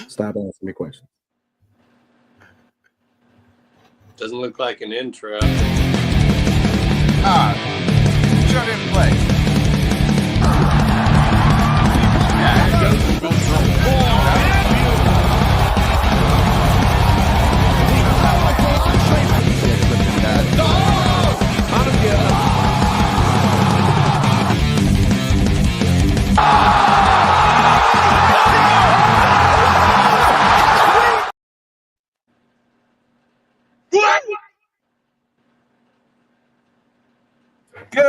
Stop asking me questions. Doesn't look like an intro. Show didn't play. Good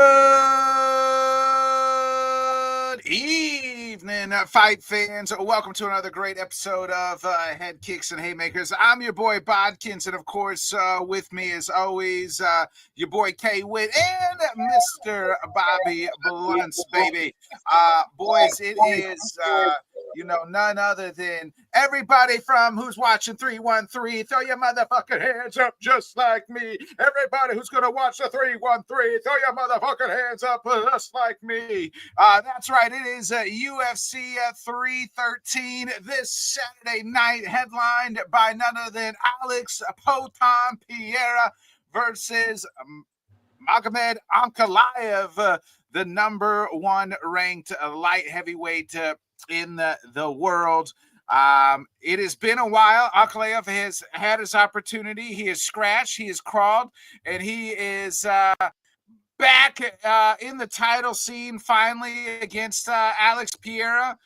evening, fight fans. Welcome to another great episode of Headkicks and Haymakers. I'm your boy Bodkins, and of course, with me as always, your boy K-Wit and Mr. Bobby Blunts, baby. Boys, it is none other than everybody from who's watching 313. Throw your motherfucking hands up just like me. Everybody who's going to watch the 313, throw your motherfucking hands up just like me. That's right. It is UFC 313 this Saturday night, headlined by none other than Alex Potan Pereira versus Magomed Ankalaev, the number one ranked light heavyweight in the world. It has been a while. Ankalaev has had his opportunity. He has scratched, he has crawled, and he is back in the title scene finally against Alex Pereira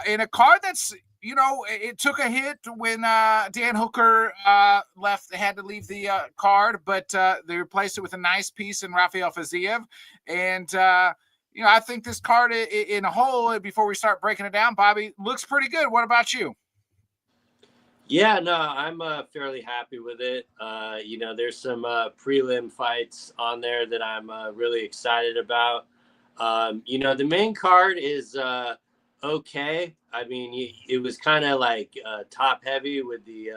in a card that's, it took a hit when Dan Hooker had to leave the card, but they replaced it with a nice piece in Rafael Fiziev. And I think this card in a whole, before we start breaking it down, Bobby, looks pretty good. What about you? Yeah, no, I'm fairly happy with it. There's some prelim fights on there that I'm really excited about. The main card is okay. I mean, it was kind of like top heavy with the,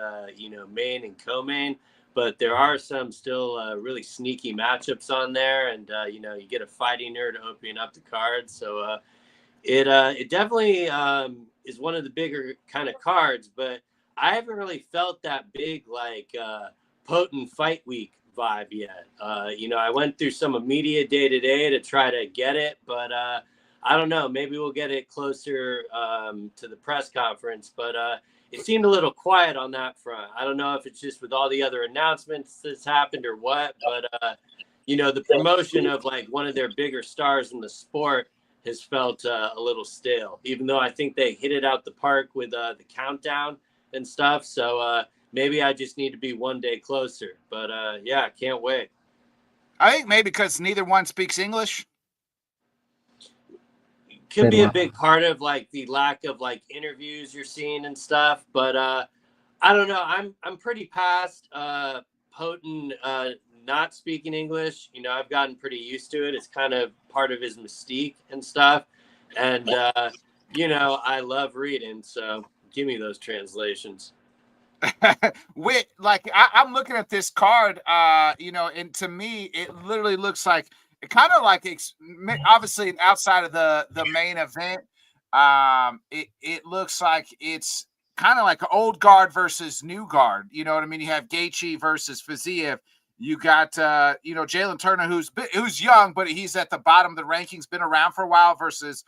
main and co-main. But there are some still really sneaky matchups on there, and you get a fighting nerd opening up the card. So it definitely is one of the bigger kind of cards. But I haven't really felt that big potent fight week vibe yet. I went through some media day to day to try to get it, but I don't know. Maybe we'll get it closer to the press conference, but. It seemed a little quiet on that front. I don't know if it's just with all the other announcements that's happened or what, but, the promotion of one of their bigger stars in the sport has felt a little stale, even though I think they hit it out the park with the countdown and stuff. So maybe I just need to be one day closer. But, I can't wait. I think maybe because neither one speaks English. Could be a big part of the lack of interviews you're seeing and stuff, but I don't know. I'm pretty past Poten not speaking English. I've gotten pretty used to it. It's kind of part of his mystique and stuff, and I love reading, so give me those translations. I'm looking at this card, and to me it literally looks like. It kind of obviously outside of the main event, it looks like it's kind of like an old guard versus new guard. You know what I mean? You have Gaethje versus Fiziev. You got Jalen Turner, who's young, but he's at the bottom of the rankings, been around for a while, versus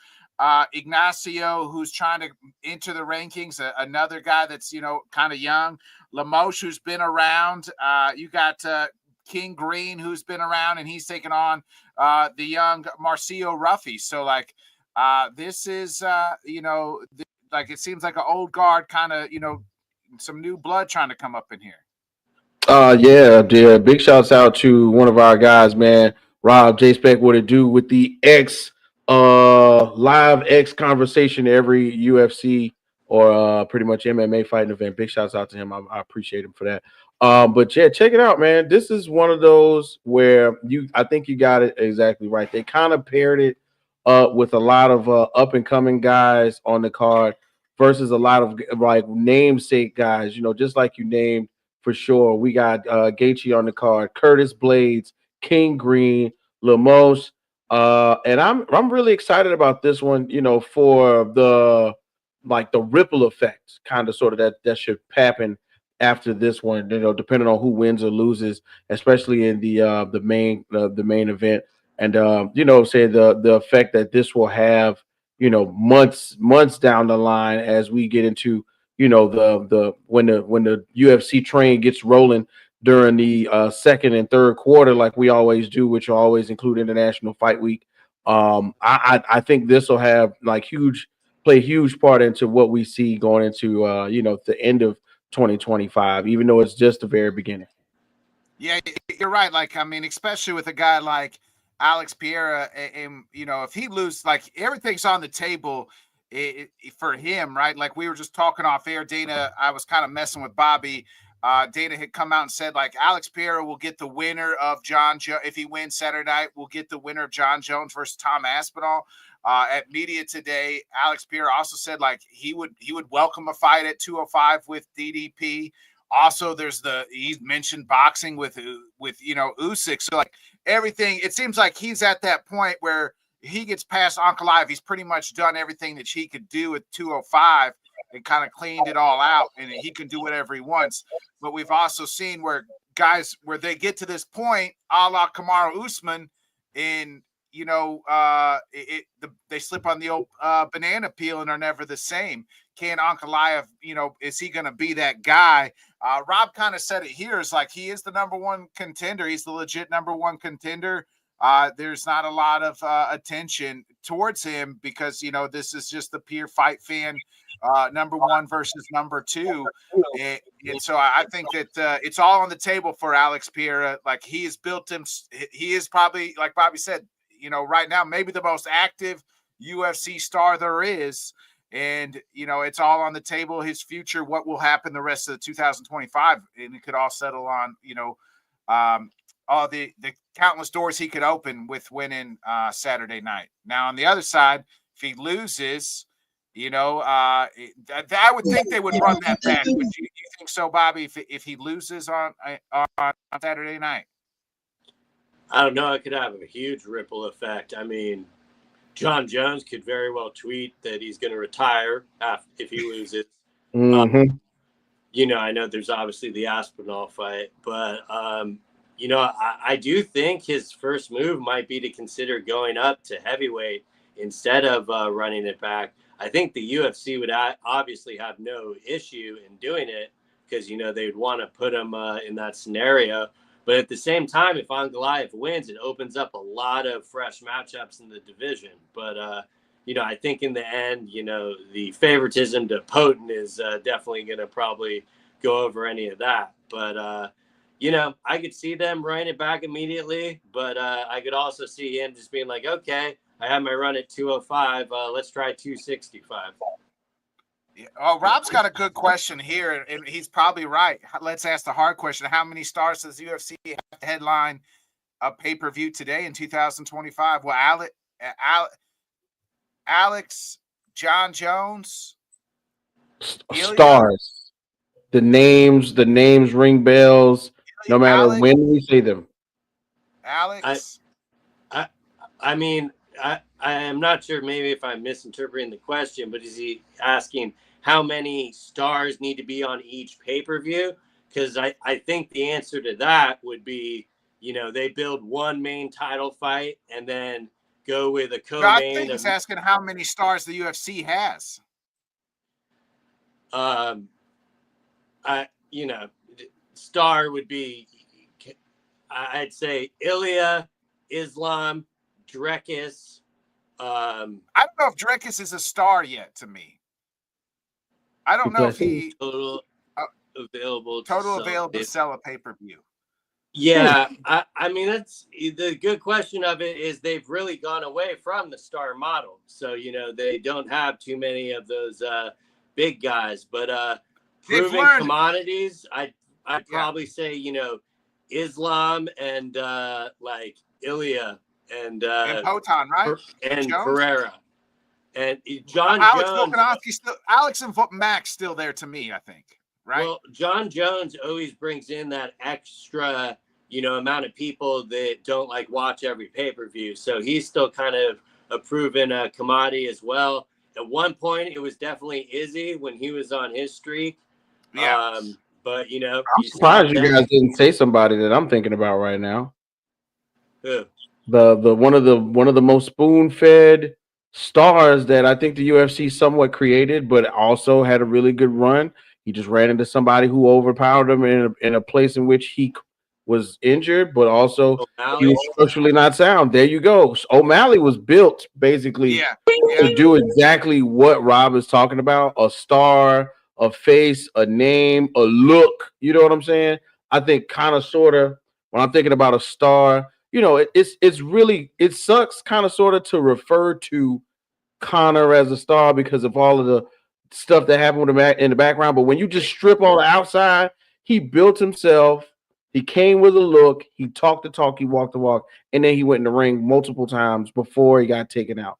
Ignacio, who's trying to enter the rankings, another guy that's kind of young. Lemos, who's been around. You got King Green, who's been around, and he's taken on the young Marcio Ruffy. So this is it seems like an old guard kind of some new blood trying to come up in here. Yeah, big shouts out to one of our guys, man, Rob J Spec. What it do with the X live X conversation every UFC or pretty much MMA fighting event. Big shouts out to him. I appreciate him for that. But yeah, check it out, man. This is one of those where I think you got it exactly right. They kind of paired it with a lot of up and coming guys on the card versus a lot of namesake guys, just like you named for sure. We got Gaethje on the card, Curtis Blades, King Green, Lemos. And I'm really excited about this one, for the like the ripple effect kind of sort of that should happen after this one, depending on who wins or loses, especially in the main event. And say the effect that this will have, months down the line as we get into, the when the UFC train gets rolling during the second and third quarter, like we always do, which will always include International Fight Week. I think this will have like play a huge part into what we see going into the end of 2025, even though it's just the very beginning. Yeah, you're right. Like, I mean, especially with a guy like Alex Pereira, and if he loses, like everything's on the table for him, right? Like we were just talking off air, Dana. I was kind of messing with Bobby. Dana had come out and said, like, Alex Pereira will get the winner of John Jones if he wins Saturday night. We'll get the winner of John Jones versus Tom Aspinall. At media today, Alex Pereira also said like he would welcome a fight at 205 with DDP. Also, he's mentioned boxing with Usyk. So like everything, it seems like he's at that point where he gets past Ankalaev. He's pretty much done everything that he could do at 205 and kind of cleaned it all out, and he can do whatever he wants. But we've also seen where guys where they get to this point, a la Kamaru Usman, and they slip on the old banana peel and are never the same. Can Ankalaev, is he going to be that guy? Rob kind of said it here. It's like he is the number one contender. He's the legit number one contender. There's not a lot of attention towards him because, this is just the pure fight fan, number one versus number two. And so I think that it's all on the table for Alex Pereira. Like he has built him. He is probably, like Bobby said, right now, maybe the most active UFC star there is. And, it's all on the table, his future, what will happen the rest of 2025. And it could all settle on, all the countless doors he could open with winning Saturday night. Now, on the other side, if he loses, I would think they would run that back. Would you think so, Bobby, if he loses on Saturday night? I don't know. It could have a huge ripple effect. I mean, John Jones could very well tweet that he's going to retire if he loses. Mm-hmm. I know there's obviously the Aspinall fight, but, I do think his first move might be to consider going up to heavyweight instead of running it back. I think the UFC would obviously have no issue in doing it because, they'd want to put him in that scenario. But at the same time, if Ankalaev wins, it opens up a lot of fresh matchups in the division. But, I think in the end, the favoritism to Potent is definitely going to probably go over any of that. But, I could see them running it back immediately. But I could also see him just being like, okay, I have my run at 205. Let's try 265. Oh, Rob's got a good question here, and he's probably right. Let's ask the hard question. How many stars does UFC have to headline a pay-per-view today in 2025? Well, Alex, John Jones, Stars. The names ring bells no matter Alex, when we say them. Alex. I mean, I am not sure maybe if I'm misinterpreting the question, but is he asking how many stars need to be on each pay-per-view? Because I think the answer to that would be, they build one main title fight and then go with a co-main. I think he's asking how many stars the UFC has. Star would be, I'd say Ilya, Islam, Drekus. I don't know if Drekus is a star yet to me. I don't know if he total available to sell a pay-per-view. Yeah, I mean, that's the good question of it is they've really gone away from the star model. So, they don't have too many of those big guys, but proven commodities, I'd probably say, Islam and like Ilya and Potan, right? And Pereira. And Alex Volkanovski Alex and Max still there to me, I think. Right. Well, John Jones always brings in that extra, amount of people that don't watch every pay-per-view. So he's still kind of a proven commodity as well. at one point it was definitely Izzy when he was on his streak. Yeah. But you know, I'm surprised you guys didn't say somebody that I'm thinking about right now. Who? The one of the most spoon-fed stars that I think the UFC somewhat created, but also had a really good run. He just ran into somebody who overpowered him in a place in which he was injured, but also he O'Malley? was structurally not sound. There you go. O'Malley was built basically Yeah. to do exactly what Rob is talking about: a star, a face, a name, a look. You know what I'm saying? I think kind of sort of when I'm thinking about a star, you know, it's really it sucks kind of sort of to refer to Connor as a star because of all of the stuff that happened with him in the background. But when you just strip all the outside, he built himself. He came with a look. He talked the talk. He walked the walk, and then he went in the ring multiple times before he got taken out.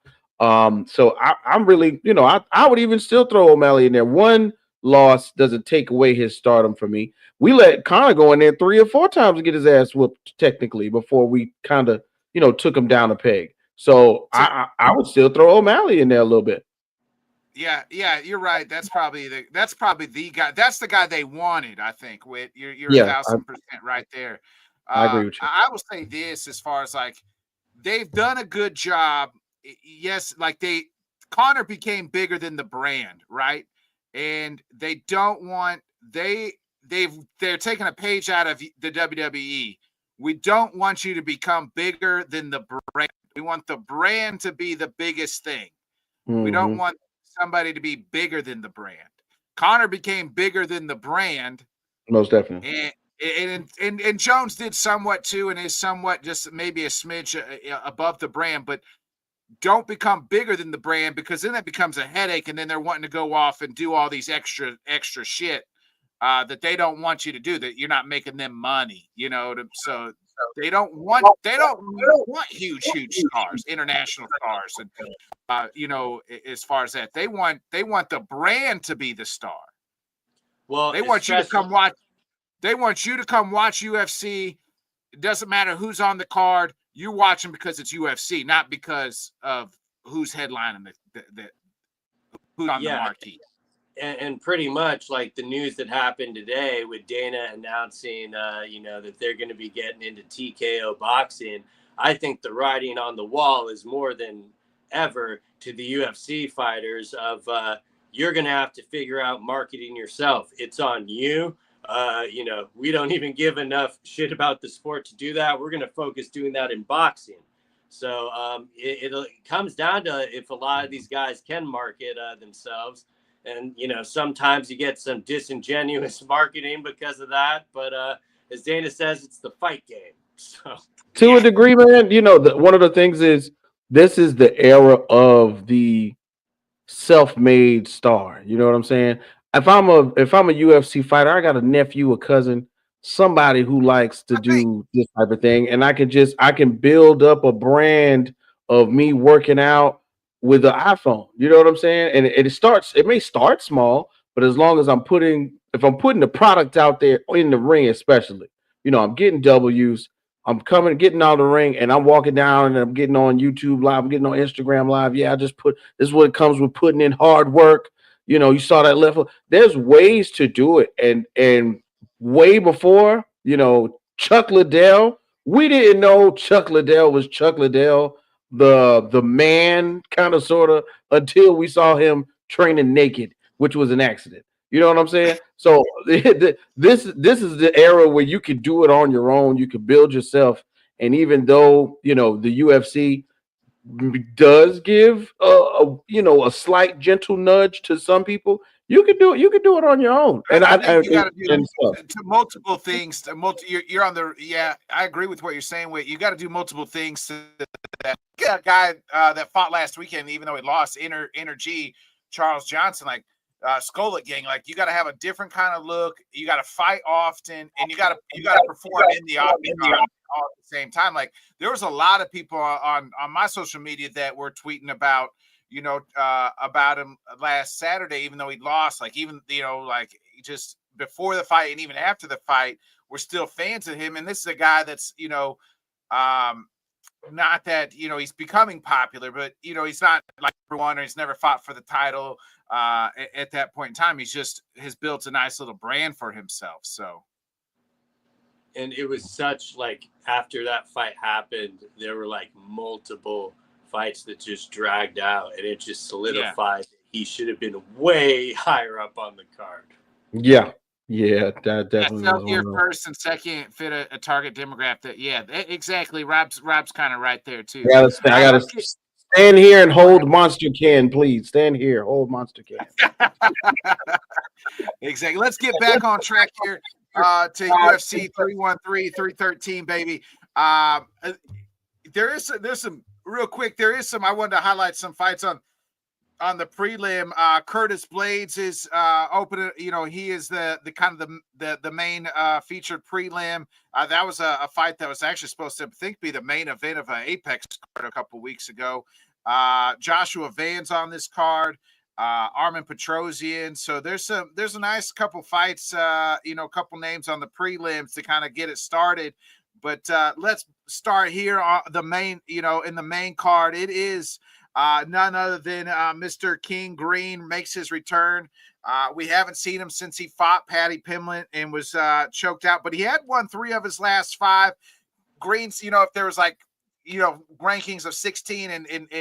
So I'm really, you know, I would even still throw O'Malley in there. One loss doesn't take away his stardom for me. We let Connor go in there 3 or 4 times to get his ass whooped technically before we kind of, you know, took him down a peg. So I would still throw O'Malley in there a little bit. Yeah, you're right. That's probably the guy. That's the guy they wanted, I think. With you're Yeah, 1,000% right there. I agree with you. I will say this as far as like they've done a good job. Yes, like Connor became bigger than the brand, right? And they don't want they're taking a page out of the WWE. We don't want you to become bigger than the brand. We want the brand to be the biggest thing. We don't Mm-hmm. want somebody to be bigger than the brand. Connor became bigger than the brand, Most definitely. and Jones did somewhat too, and is somewhat just maybe a smidge above the brand, but don't become bigger than the brand because then that becomes a headache, and then they're wanting to go off and do all these extra shit that they don't want you to do. That you're not making them money, you know. So they don't want huge stars, international stars, and you know, as far as that, they want the brand to be the star. Well, They want you to come watch. They want you to come watch UFC. It doesn't matter who's on the card. You're watching because it's UFC, not because of who's headlining the who's on the marquee. And pretty much like the news that happened today with Dana announcing, you know, that they're going to be getting into TKO boxing. I think the writing on the wall is more than ever to the UFC fighters of you're going to have to figure out marketing yourself. It's on you. You know, we don't even give enough shit about the sport to do that. We're going to focus doing that in boxing. So it comes down to if a lot of these guys can market themselves. And, you know, sometimes you get some disingenuous marketing because of that. But as Dana says, it's the fight game. So To a degree, man, you know, one of the things is this is the era of the self-made star. You know what I'm saying? If I'm a UFC fighter, I got a nephew, a cousin, somebody who likes to do this type of thing, and I can build up a brand of me working out with the iPhone. You know what I'm saying? And it may start small, but as long as I'm putting the product out there in the ring, especially, you know, I'm getting W's. I'm getting out of the ring, and I'm walking down, and I'm getting on YouTube Live. I'm getting on Instagram Live. Yeah, this is what it comes with putting in hard work. You know, you saw that level. There's ways to do it, and way before, you know, Chuck Liddell, we didn't know Chuck Liddell was Chuck Liddell, the man, kind of sort of, until we saw him training naked, which was an accident. You know what I'm saying? So this is the era where you can do it on your own. You can build yourself, and even though, you know, the UFC does give you know, a slight gentle nudge to some people, you can do it. You can do it on your own. And I think you got to do stuff. to multiple things. You're on the I agree with what you're saying. With you got to do multiple things. To that guy that fought last weekend, even though he lost, Energy Charles Johnson, like Skolnick gang, like you got to have a different kind of look. You got to fight often, and you got to perform in the octagon all at the same time. Like there was a lot of people on my social media that were tweeting about, you know, about him last Saturday, even though he lost. Like even, you know, like just before the fight and even after the fight, we're still fans of him. And this is a guy that's, you know, not that, he's becoming popular, but, he's not like number one, or he's never fought for the title at that point in time. He's just has built a nice little brand for himself. So. And it was such like after that fight happened, there were like multiple fights that just dragged out, and it just solidified that he should have been way higher up on the card. Yeah, that definitely was your one first and second fit a target demographic. That exactly. Rob's kind of right there too. I gotta stand here and hold Monster Can, please. Stand here, hold Monster Can. Exactly. Let's get back on track here to UFC 313, 313, baby. There's some real quick. I wanted to highlight some fights on the prelim. Curtis Blades is opening. He is the kind of the main featured prelim. That was a fight that was actually supposed to be the main event of an Apex card a couple weeks ago. Joshua Van's on this card. Armin Petrosian. So there's a nice couple fights. A couple names on the prelims to kind of get it started. But let's start here on the main. In the main card, it is. None other than Mr. King Green makes his return. We haven't seen him since he fought Paddy Pimblett and was choked out, but he had won 3 of his last 5. Green's, if there was like, rankings of 16 and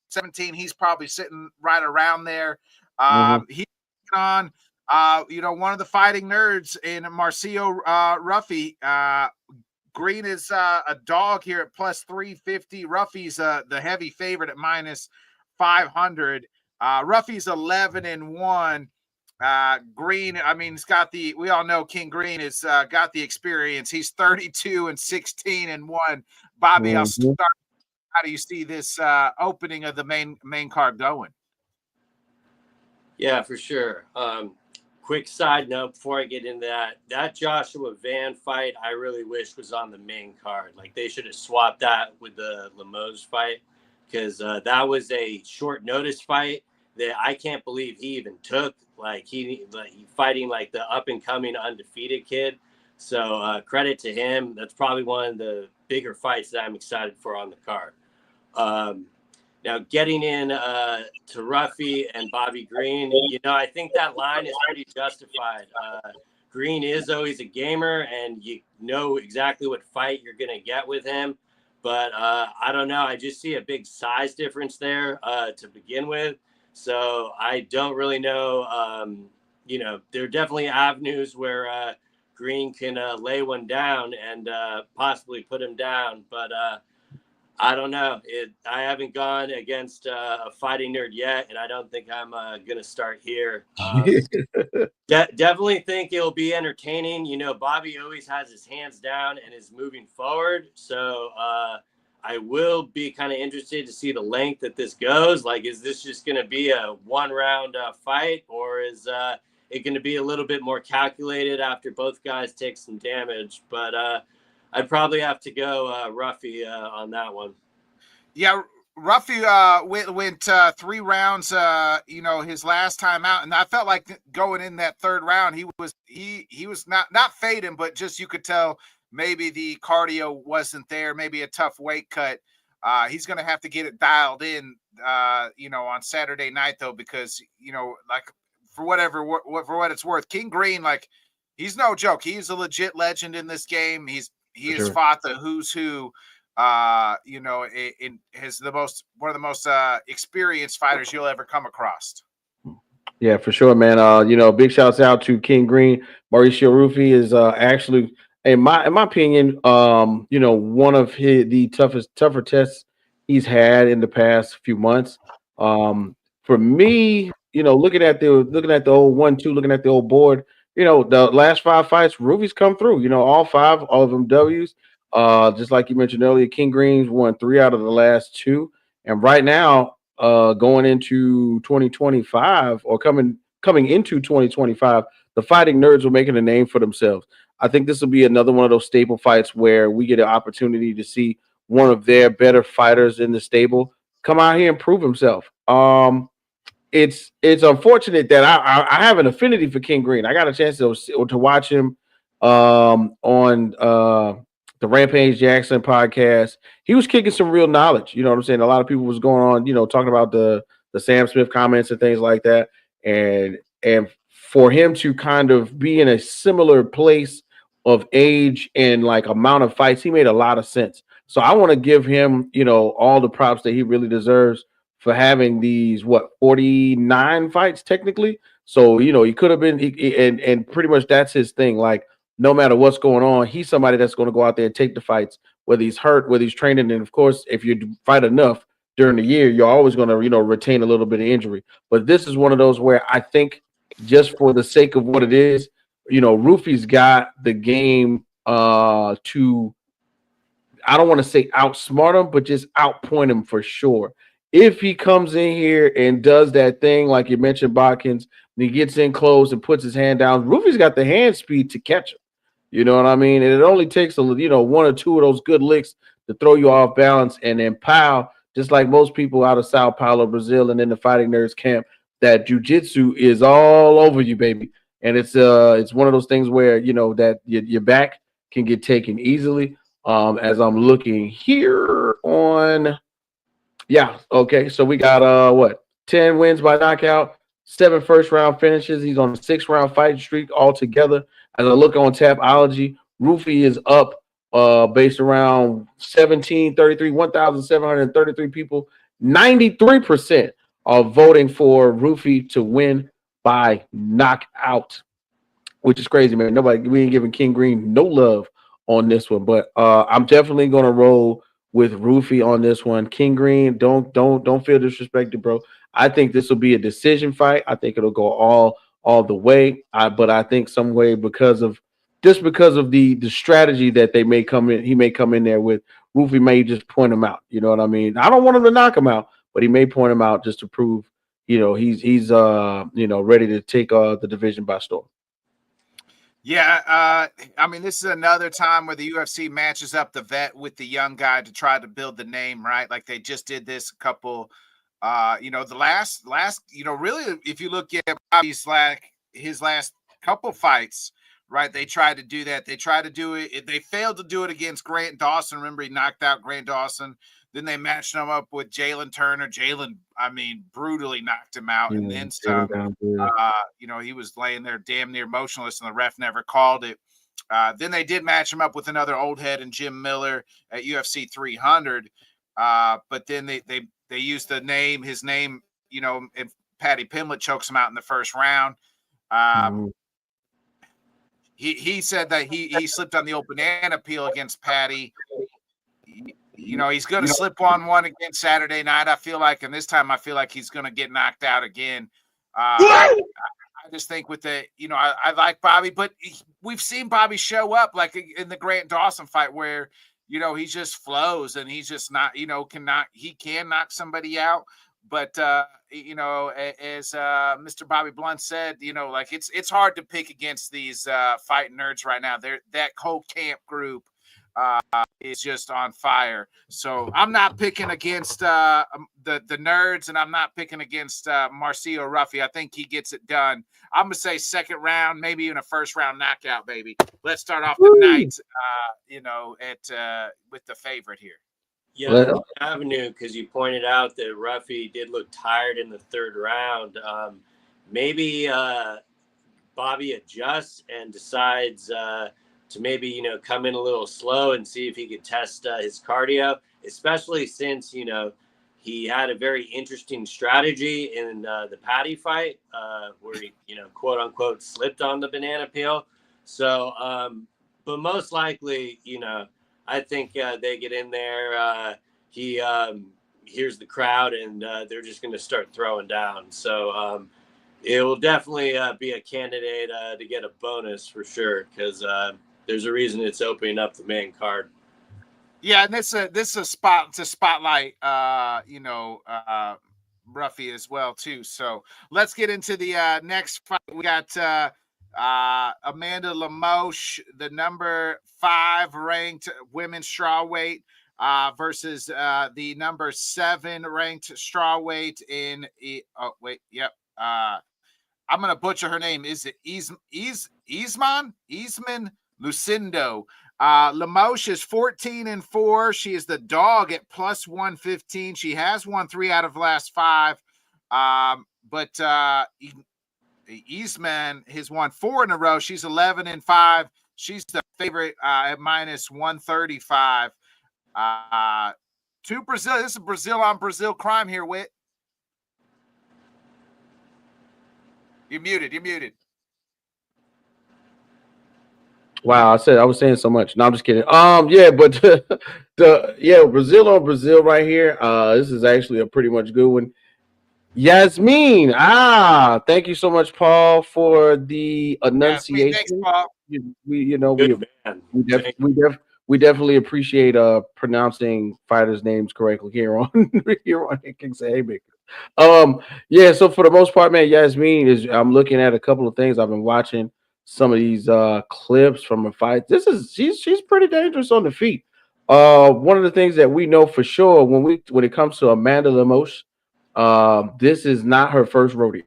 17, he's probably sitting right around there. He's on, one of the fighting nerds in Marcio Ruffy. Green is a dog here at plus 350. Ruffy's the heavy favorite at minus 500. Ruffy's 11-1. Green, he's got we all know King Green has got the experience. He's 32-16-1. Bobby, I'll start. How do you see this opening of the main card going? Yeah, for sure. Quick side note before I get into that Joshua Van fight, I really wish was on the main card. Like they should have swapped that with the Lemos fight, because that was a short notice fight that I can't believe he even took. Like he fighting like the up and coming undefeated kid. So credit to him. That's probably one of the bigger fights that I'm excited for on the card. Now, getting in to Ruffy and Bobby Green, I think that line is pretty justified. Green is always a gamer, and you know exactly what fight you're going to get with him. But I don't know. I just see a big size difference there to begin with. So I don't really know. There are definitely avenues where Green can lay one down and possibly put him down. But I don't know. I haven't gone against a fighting nerd yet, and I don't think I'm going to start here. Definitely think it'll be entertaining. Bobby always has his hands down and is moving forward. So I will be kind of interested to see the length that this goes. Like, is this just going to be a one-round fight, or is it going to be a little bit more calculated after both guys take some damage? But I'd probably have to go Ruffy on that one. Yeah, Ruffy went 3 rounds, his last time out, and I felt like going in that third round, he was not fading, but just you could tell maybe the cardio wasn't there, maybe a tough weight cut. He's going to have to get it dialed in, on Saturday night though, because like for what it's worth, King Green, like he's no joke. He's a legit legend in this game. He has fought the who's who. Has one of the most experienced fighters you'll ever come across. Yeah, for sure, man. Big shouts out to King Green. Mauricio Rufi is actually, in my opinion, one of the tougher tests he's had in the past few months. For me, looking at the old 1-2, looking at the old board, the last 5 fights, Rufi's come through. All 5, all of them W's. Just like you mentioned earlier, King Green's won 3 out of the last 2, and right now, going into 2025 or coming into 2025, the fighting nerds are making a name for themselves. I think this will be another one of those staple fights where we get an opportunity to see one of their better fighters in the stable come out here and prove himself. It's unfortunate that I have an affinity for King Green. I got a chance to watch him on the Rampage Jackson podcast. He was kicking some real knowledge. You know what I'm saying? A lot of people was going on, talking about the Sam Smith comments and things like that. And for him to kind of be in a similar place of age and like amount of fights, he made a lot of sense. So I want to give him, all the props that he really deserves for having these 49 fights technically. So he could have been and pretty much that's his thing. Like no matter what's going on, he's somebody that's going to go out there and take the fights, whether he's hurt, whether he's training. And of course, if you fight enough during the year, you're always going to, retain a little bit of injury. But this is one of those where I think just for the sake of what it is, Rufy's got the game to, I don't want to say outsmart him, but just outpoint him for sure. If he comes in here and does that thing, like you mentioned, Botkins, and he gets in close and puts his hand down, Rufy's got the hand speed to catch him. You know what I mean? And it only takes one or two of those good licks to throw you off balance, and then pow, just like most people out of Sao Paulo, Brazil, and in the Fighting Nerds camp, that jujitsu is all over you, baby. And it's one of those things where that your back can get taken easily. As I'm looking here on, yeah, okay, so we got 10 wins by knockout, 7 first round finishes. He's on a 6-round fighting streak altogether. As I look on Tapology, Rufy is up based around 1733, 1,733 people. 93% are voting for Rufy to win by knockout, which is crazy, man. We ain't giving King Green no love on this one, but I'm definitely gonna roll with Rufy on this one. King Green, don't feel disrespected, bro. I think this will be a decision fight. I think it'll go all the way. But I think some way because of the strategy that he may come in there with. Rufy may just point him out. You know what I mean? I don't want him to knock him out, but he may point him out just to prove, he's ready to take the division by storm. Yeah, I mean, this is another time where the UFC matches up the vet with the young guy to try to build the name, right? Like they just did this a couple, the last, really, if you look at Bobby's his last couple fights, right? They tried to do that. They tried to do it. They failed to do it against Grant Dawson. Remember, he knocked out Grant Dawson. Then they matched him up with Jalen Turner. Jalen, I mean, brutally knocked him out. And then some, he was laying there damn near motionless, and the ref never called it. Then they did match him up with another old head and Jim Miller at UFC 300. But then they used his name, and Paddy Pimblett chokes him out in the first round. He said that he slipped on the old banana peel against Paddy. He's going to slip on one again Saturday night, I feel like. And this time I feel like he's going to get knocked out again. I just think with I like Bobby, but we've seen Bobby show up like in the Grant Dawson fight where, he just flows and he's just not, he can knock somebody out. But, as Mr. Bobby Blunt said, it's hard to pick against these fighting nerds right now. That whole camp group is just on fire. So I'm not picking against the nerds, and I'm not picking against Marcio Ruffy. I think he gets it done. I'm gonna say second round, maybe even a first round knockout, baby. Let's start off the night, with the favorite here. Yeah, avenue, because you pointed out that Ruffy did look tired in the third round. Maybe Bobby adjusts and decides to maybe, come in a little slow and see if he could test his cardio, especially since, he had a very interesting strategy in the Paddy fight where he, quote unquote, slipped on the banana peel. So, but most likely, I think they get in there. He hears the crowd and they're just going to start throwing down. So it will definitely be a candidate to get a bonus for sure, because there's a reason it's opening up the main card. Yeah, and this is a spotlight, Ruffy as well too. So let's get into the next fight. We got Amanda Lemos, the number 5 ranked women's strawweight, versus the number 7 ranked strawweight in. I'm gonna butcher her name. Is it Easman Lucindo? Limoges is 14-4. She is the dog at plus 115. She has won 3 out of the last 5. But Eastman has won 4 in a row. She's 11-5. She's the favorite at minus 135. To Brazil. This is Brazil on Brazil crime here, Whit. You're muted. Wow, I was saying so much. No, I'm just kidding. Yeah, but Brazil on Brazil right here. This is actually a pretty much good one. Yasmin. Thank you so much, Paul, for the enunciation. Thanks, Paul. Good man. We definitely appreciate pronouncing fighters' names correctly here on Headkicks Haymakers. So for the most part, man, Yasmin is. I'm looking at a couple of things. I've been watching some of these clips from her fight. She's pretty dangerous on the feet. One of the things that we know for sure when it comes to Amanda Lemos, this is not her first rodeo.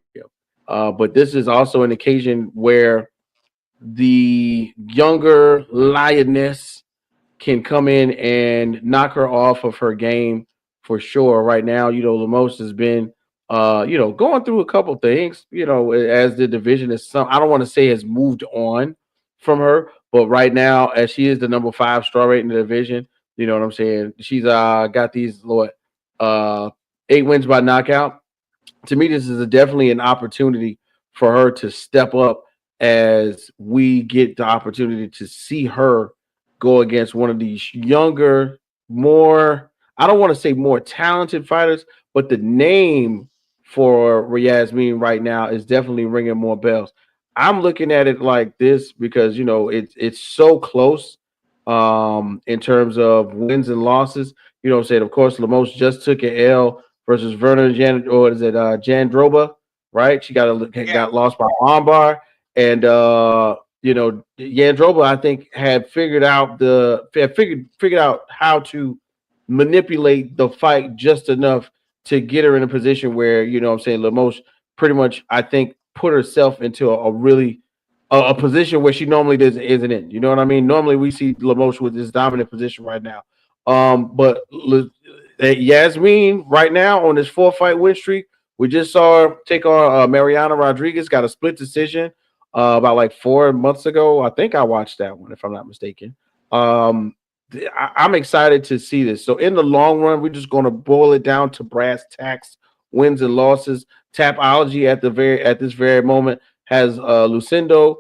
But this is also an occasion where the younger lioness can come in and knock her off of her game for sure. Right now, Lemos has been going through a couple things, as the division is I don't want to say has moved on from her, but right now, as she is the number 5 star rate in the division, you know what I'm saying? She's got these 8 wins by knockout. To me, this is definitely an opportunity for her to step up as we get the opportunity to see her go against one of these younger, more, I don't want to say more talented fighters, but the name for Yasmin right now is definitely ringing more bells. I'm looking at it like this because it's so close in terms of wins and losses. You know what I'm saying? Of course, Lemos just took an L versus Verna Jandroba, right? She got lost by armbar. And Jandroba, I think, had figured out how to manipulate the fight just enough to get her in a position where, Lemos pretty much, I think, put herself into a really a position where she normally isn't in. You know what I mean? Normally we see Lemos with this dominant position right now. But Yasmin right now on this 4-fight win streak, we just saw her take on Mariana Rodriguez, got a split decision about like 4 months ago. I think I watched that one, if I'm not mistaken. I'm excited to see this. So in the long run, we're just going to boil it down to brass tacks, wins and losses. Tapology at this very moment has Lucindo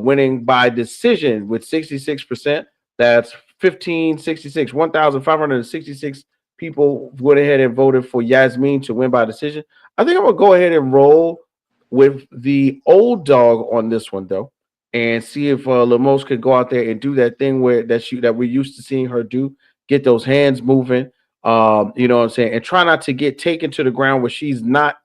winning by decision with 66%. That's 1,566, 1,566 people went ahead and voted for Yasmin to win by decision. I think I'm gonna go ahead and roll with the old dog on this one though, and see if Lemos could go out there and do that thing that we're used to seeing her do, get those hands moving. You know what I'm saying, and try not to get taken to the ground where she's not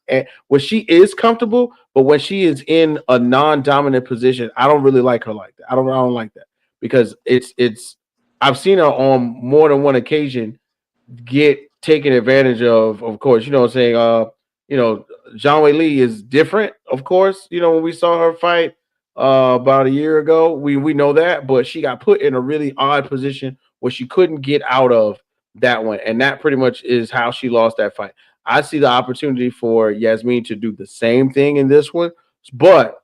where she is comfortable, but when she is in a non-dominant position, I don't really like her like that. I don't like that because it's I've seen her on more than one occasion get taken advantage of. Of course, you know what I'm saying. Zhang Wei Li is different. Of course, when we saw her fight about a year ago, we know that, but she got put in a really odd position where she couldn't get out of that one, and that pretty much is how she lost that fight. I see the opportunity for Yasmin to do the same thing in this one, but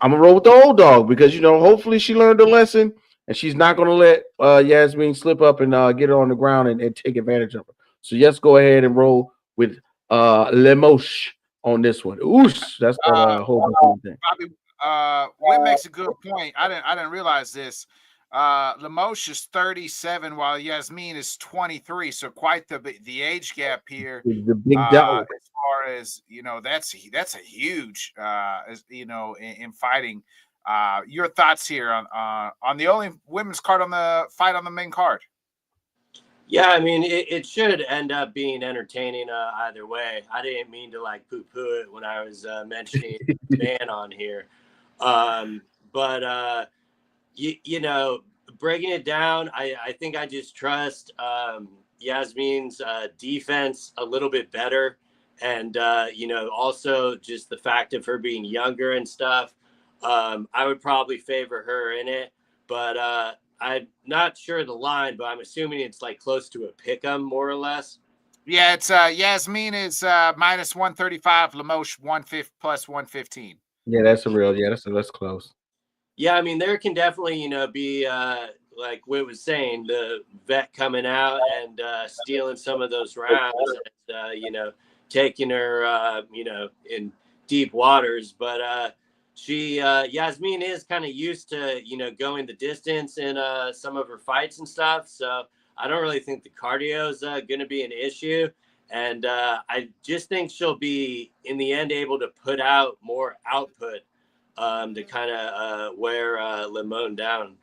I'm gonna roll with the old dog because hopefully she learned a lesson and she's not gonna let Yasmin slip up and get her on the ground and take advantage of her. So yes, go ahead and roll with Lemos on this one. Oosh, that's the whole thing. Whit makes a good point. I didn't realize this. Lemos is 37 while Yasmin is 23, so quite the age gap here. The big dog. As far as that's a huge in fighting. Your thoughts here on the only women's card on the fight on the main card? Yeah, I mean, it should end up being entertaining either way. I didn't mean to poo-poo it when I was mentioning man on here. But breaking it down, I think I just trust Yasmin's defense a little bit better. And, also just the fact of her being younger and stuff. I would probably favor her in it. But, I'm not sure the line, but I'm assuming it's like close to a pick 'em, more or less. Yeah, it's Yasmin is minus 135, Lamoche 150 plus 115. Yeah, that's a real. Yeah, that's close. Yeah, I mean, there can definitely, be like Whit was saying, the vet coming out and stealing some of those rounds, and taking her, in deep waters. But Yasmin is kind of used to, going the distance in some of her fights and stuff. So I don't really think the cardio is going to be an issue. And I just think she'll be, in the end, able to put out more output to kind of wear Limon down.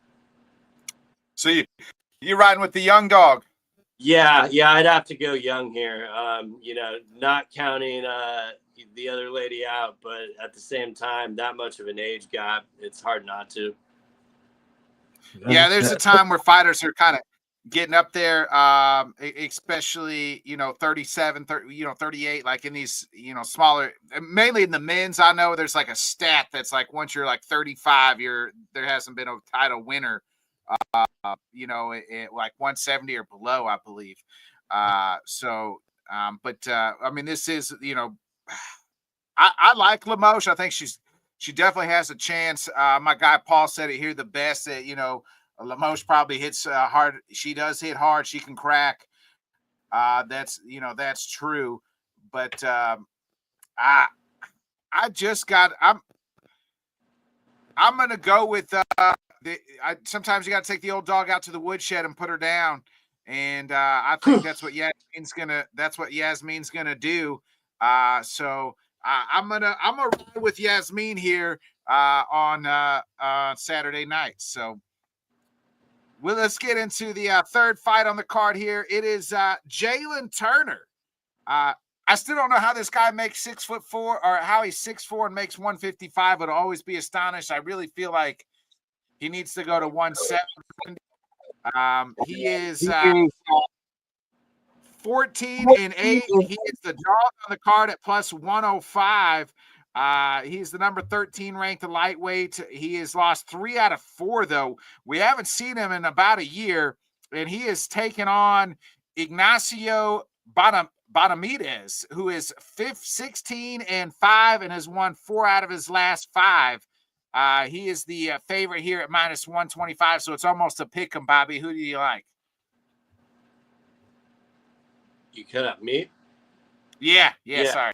So you're riding with the young dog. Yeah, I'd have to go young here. Not counting the other lady out, but at the same time, that much of an age gap, it's hard not to. Yeah, there's a time where fighters are kind of getting up there, especially 37, 30, 38, like in these smaller, mainly in the men's. I know there's like a stat that's like once you're like 35, there hasn't been a title winner, like 170 or below, I believe. But I mean, this is I like Lamoche. I think she definitely has a chance. My guy Paul said it here the best, that Lamoche probably hits hard. She does hit hard. She can crack. That's true. But I'm gonna go with sometimes you got to take the old dog out to the woodshed and put her down, and I think that's what Yasmin's gonna do. So I'm gonna ride with Yasmin here on Saturday night. So let's get into the third fight on the card here. It is Jalen Turner. I still don't know how this guy makes 6'4", or how he's 6'4" and makes 155. Would always be astonished. I really feel like he needs to go to 170. He is 14-8. He is the dog on the card at plus 105. He's the number 13 ranked lightweight. He has lost 3 out of 4, though. We haven't seen him in about a year, and he is taking on Ignacio Bonamides, who is 16-5 and has won 4 out of his last 5. He is the favorite here at minus 125, so it's almost a pick 'em, Bobby. Who do you like? You cut up me? Yeah, sorry.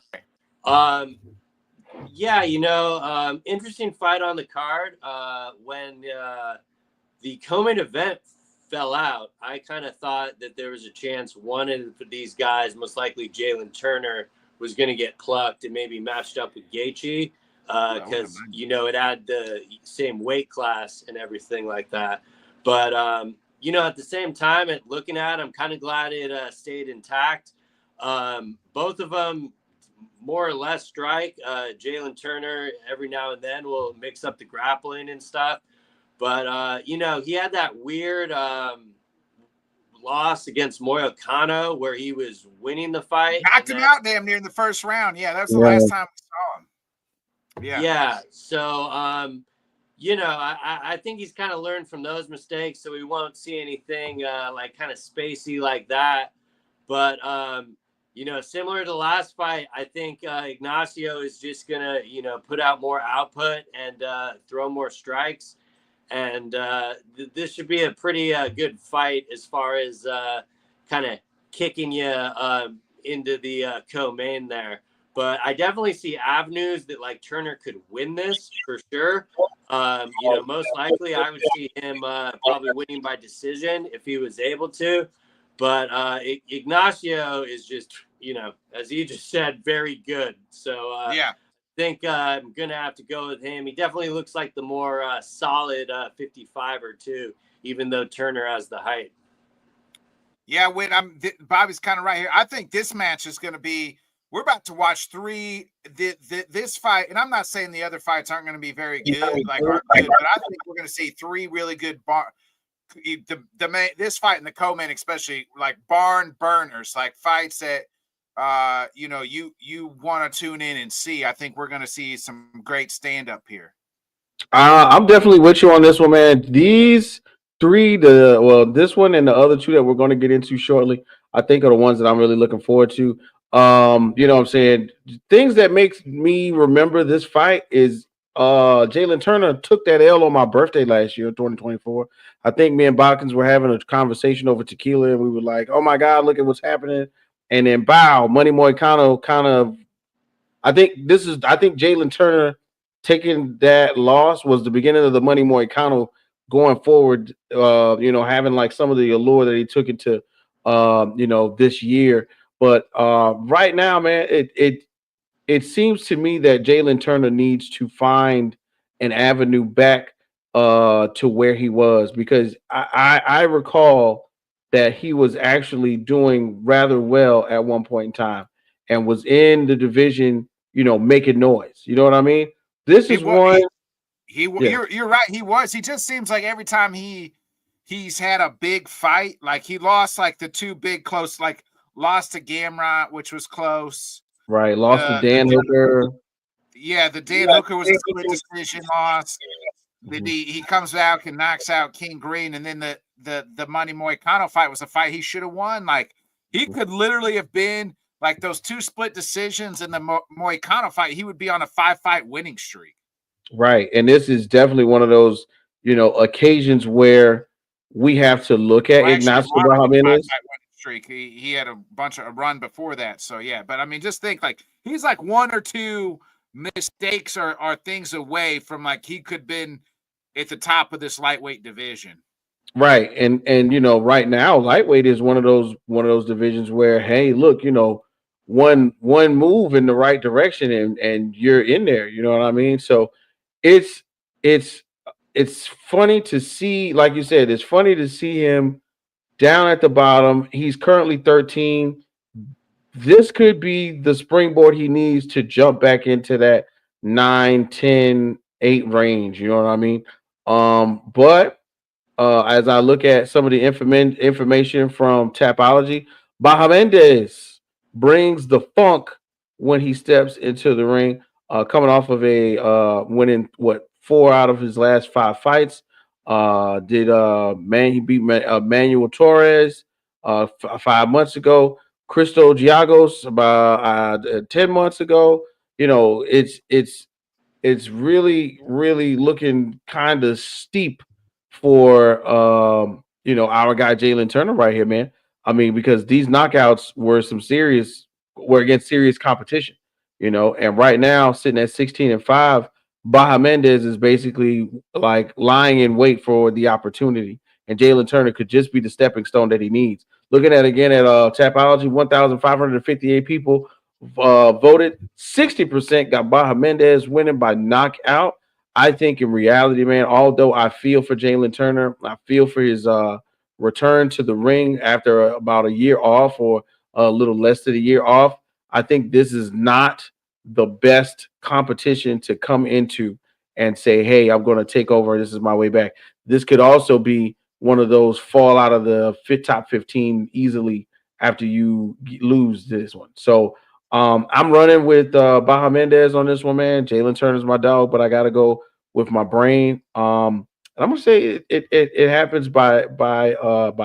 Interesting fight on the card. When the co-main event fell out, I kind of thought that there was a chance one of these guys, most likely Jalen Turner, was going to get plucked and maybe matched up with Gaethje, because it had the same weight class and everything like that. But at the same time, looking at, I'm kind of glad it stayed intact. Both of them more or less strike. Jalen Turner every now and then will mix up the grappling and stuff. But, he had that weird loss against Moyo Kano where he was winning the fight. Knocked him out damn near in the first round. Yeah, that was the last time we saw him. Yeah. So, I think he's kind of learned from those mistakes, so we won't see anything like kind of spacey like that. But, similar to the last fight, I think Ignacio is just going to, put out more output and throw more strikes. And this should be a pretty good fight as far as kind of kicking you into the co-main there. But I definitely see avenues that like Turner could win this for sure. Most likely I would see him probably winning by decision if he was able to. But Ignacio is just, as he just said, very good. So I think I'm going to have to go with him. He definitely looks like the more solid 55er too, even though Turner has the height. Yeah, Bobby's kind of right here. I think this match is going to be, we're about to watch this fight, and I'm not saying the other fights aren't going to be very good, but I think we're going to see 3 really good this fight in the co-main, especially like barn burners, like fights that you want to tune in and see. I think we're going to see some great stand up here. I'm definitely with you on this one, man. These this one and the other two that we're going to get into shortly, I think are the ones that I'm really looking forward to. You know what I'm saying? Things that makes me remember this fight is Jalen Turner took that L on my birthday last year, 2024. I think me and Botkins were having a conversation over tequila and we were like, "Oh my god, look at what's happening." And then bow, Money Moicano kind of I think Jalen Turner taking that loss was the beginning of the Money Moicano going forward. You know, having like some of the allure that he took into you know, this year. But right now, man, it seems to me that Jalen Turner needs to find an avenue back to where he was because I recall that he was actually doing rather well at one point in time and was in the division, you know, making noise. You know what I mean? This He is was. one. Yeah, You're right. He was. He just seems like every time he's had a big fight, like he lost like the two big close, like lost to Gamrot, which was close. right. Lost to The Dan Hooker. the Dan Hooker was a split decision loss. Then Mhm. he comes back and knocks out King Green, and then the Money Moicano fight was a fight he should have won. Like he could literally have been like those two split decisions in the Moicano fight. He would be on a 5-fight winning streak. Right. And this is definitely one of those, you know, occasions where we have to look at Well, actually, Ignacio longer than Bahamondes. 5-fight winning streak. He had a bunch of a run before that. So yeah, but I mean, just think like he's like one or two mistakes or things away from like he could been at the top of this lightweight division. Right. And you know, right now, lightweight is one of those divisions where, hey, look, you know, one move in the right direction and you're in there. You know what I mean? So it's it's it's funny to see, like you said, it's funny to see him down at the bottom. He's currently 13. This could be the springboard he needs to jump back into that 9, 10, 8 range. You know what I mean? But as I look at some of the information from Tapology, Bahamondes brings the funk when he steps into the ring, coming off of a winning what 4 out of his last 5 fights. Did man he beat Manuel Torres 5 months ago, Cristo Giagos about 10 months ago. You know, it's really looking kind of steep for you know, our guy Jalen Turner right here, man. I mean, because these knockouts were against serious competition, you know, and right now sitting at 16-5, Baja Mendez is basically like lying in wait for the opportunity. And Jalen Turner could just be the stepping stone that he needs. Looking at again at Tapology, 1,558 people voted. 60% got Baja Mendez winning by knockout. I think in reality, man, although I feel for Jalen Turner, I feel for his return to the ring after about a year off or a little less than a year off. I think this is not the best competition to come into and say, hey, I'm going to take over. This is my way back. This could also be one of those fall out of the top 15 easily after you lose this one. So I'm running with Baja Mendez on this one, man. Jalen Turner's my dog, but I got to go with my brain. And I'm gonna say it happens by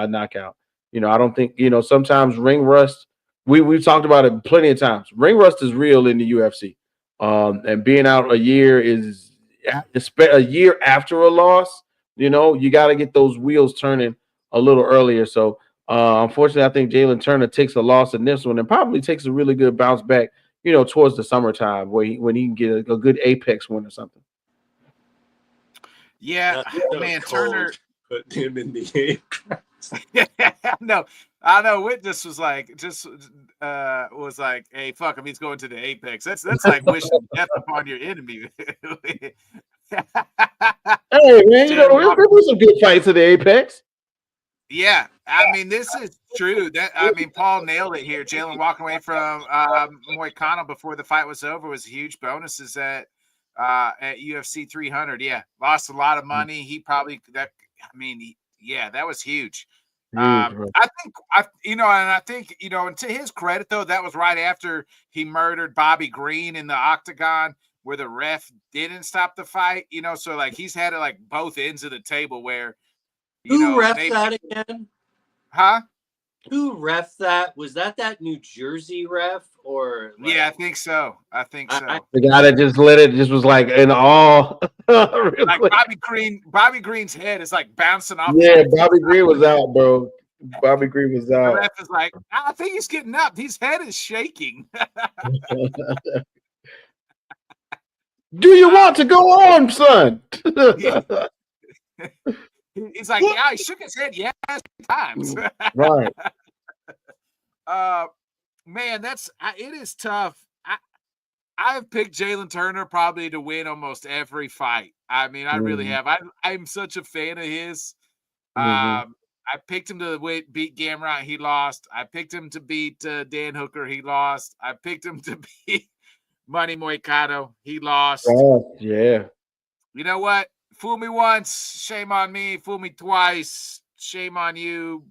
knockout. You know, I don't think, you know, sometimes ring rust. We've talked about it plenty of times. Ring rust is real in the UFC. And being out a year is a year after a loss. You know, you got to get those wheels turning a little earlier. So unfortunately, I think Jalen Turner takes a loss in this one and probably takes a really good bounce back, you know, towards the summertime when he can get a good Apex win or something. Yeah, That's so man, cold. Turner. Put him in the game. No, I know. Witness was like, was like, hey, fuck him. He's going to the apex. That's like wishing death upon your enemy. Hey man, you know Jalen there Walker. were some good fights at the Apex. Yeah, I mean, this is true. Paul nailed it here. Jalen walking away from Moicano before the fight was over was huge. Bonuses at UFC 300. Yeah, lost a lot of money. He probably that. I mean, yeah, that was huge. Huge, bro. I think, and to his credit though, that was right after he murdered Bobby Green in the octagon, where the ref didn't stop the fight. So like he's had it like both ends of the table where Who ref that again? Huh? Who ref that? Was that New Jersey ref or? Like, yeah, I think so. The guy that just let it just was like in awe. Like quick. Bobby Green's head is like bouncing off. Yeah, Bobby Green was out, bro. Bobby Green was out. The ref is like, I think he's getting up. His head is shaking. Do you want to go on, son? He's like, yeah, he shook his head, yes, times. Right. Man, it is tough. I've picked Jalen Turner probably to win almost every fight. I mean, I really have. I'm such a fan of his. I picked him to beat Gamrot. He lost. I picked him to beat Dan Hooker. He lost. I picked him to beat Money Moicano. He lost. Oh, yeah. You know what? Fool me once, shame on me. Fool me twice, shame on you.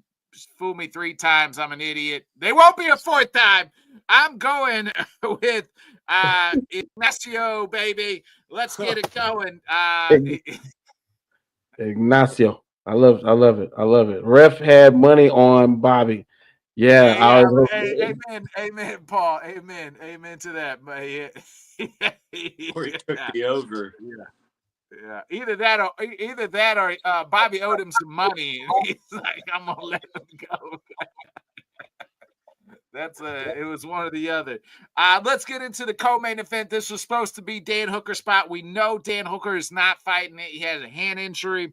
Fool me 3 times, I'm an idiot. There won't be a 4th time. I'm going with Ignacio, baby. Let's get it going. Ignacio. I love it. Ref had money on Bobby. Yeah. Amen, Paul. Amen to that. But he took the over. Yeah. Either that or Bobby owed him some money. He's like, I'm gonna let him go. It was one or the other. Let's get into the co-main event. This was supposed to be Dan Hooker's spot. We know Dan Hooker is not fighting it. He has a hand injury.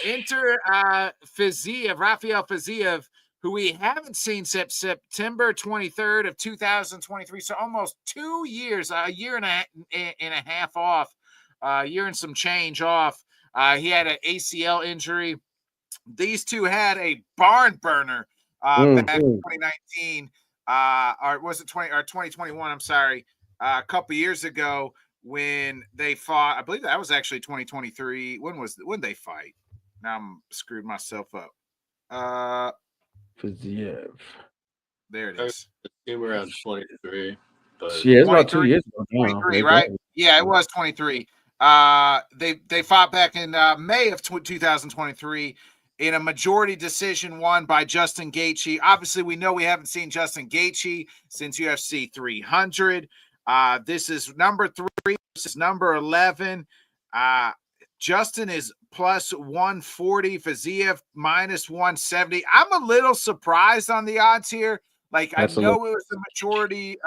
Enter Rafael Fiziev, who we haven't seen since September 23rd of 2023. So almost 2 years, a year and a half off, a year and some change off. He had an ACL injury. These two had a barn burner back in 2019. Or was it 2021? I'm sorry. A couple years ago when they fought. I believe that was actually 2023. When they fight? Now I'm screwed myself up. Fiziev. There it is. Around 23. Yeah, it's about 2 years ago. 23, right? Yeah, it was 23. They fought back in May of 2023 in a majority decision won by Justin Gaethje. Obviously, we know we haven't seen Justin Gaethje since UFC 300. This is number 3. This is number 11. Justin is plus 140. Fiziev minus 170. I'm a little surprised on the odds here. Like, I know it was the majority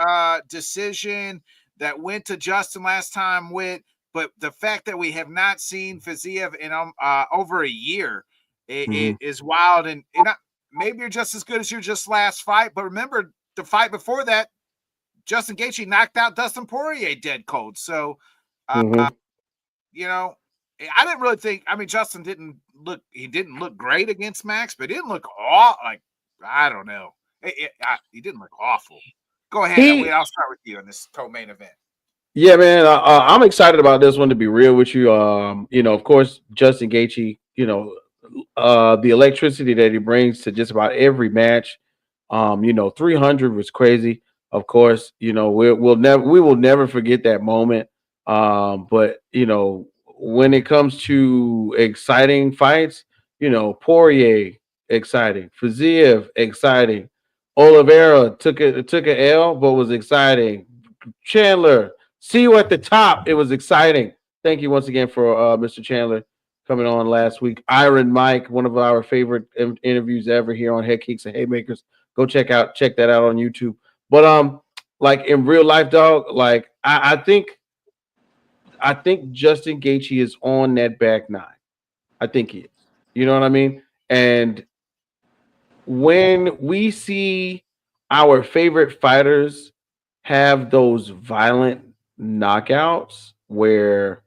decision that went to Justin last time but the fact that we have not seen Fiziev in over a year it is wild. And maybe you're just as good as your just last fight, but remember the fight before that, Justin Gaethje knocked out Dustin Poirier dead cold. So, you know, I didn't really think. I mean, Justin didn't look great against Max, but he didn't look I don't know. He didn't look awful. Go ahead. I'll start with you on this co-main event. Yeah, man. I'm excited about this one, to be real with you. Of course, Justin Gaethje. The electricity that he brings to just about every match. 300 was crazy. Of course, we will never forget that moment. But when it comes to exciting fights, Poirier exciting, Fiziev exciting, Oliveira took an L but was exciting. Chandler, see you at the top. It was exciting. Thank you once again for Mr. Chandler coming on last week. Iron Mike, one of our favorite interviews ever here on Headkicks and Haymakers. Go check that out on YouTube. But like in real life, dog, like I think Justin Gaethje is on that back 9. I think he is. You know what I mean? And when we see our favorite fighters have those violent knockouts where,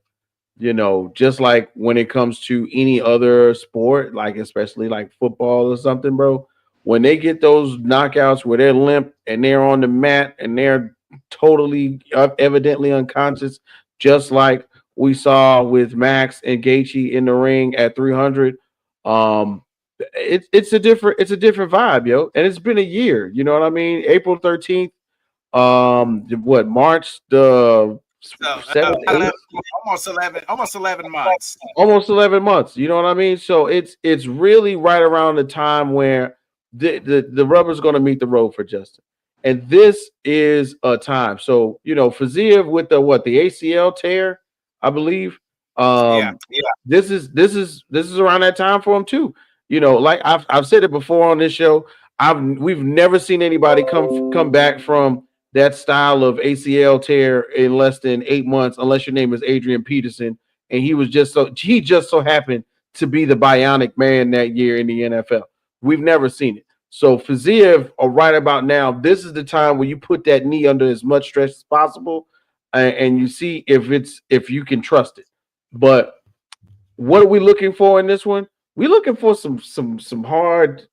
just like when it comes to any other sport, like especially like football or something, bro, when they get those knockouts where they're limp and they're on the mat and they're totally evidently unconscious, just like we saw with Max and Gaethje in the ring at 300, it's a different vibe, yo. And it's been a year, you know what I mean? April 13th, March the So 7, 8, almost 11 months. almost 11 months. You know what I mean? So it's really right around the time where the rubber's going to meet the road for Justin. And this is a time. So, Faziev with the ACL tear, I believe. Yeah. This is around that time for him too. Like I've said it before on this show. We've never seen anybody come back from that style of ACL tear in less than 8 months, unless your name is Adrian Peterson, and he just so happened to be the bionic man that year in the NFL. We've never seen it. So Faziev, right about now, this is the time where you put that knee under as much stress as possible, and you see if you can trust it. But what are we looking for in this one? We're looking for some hard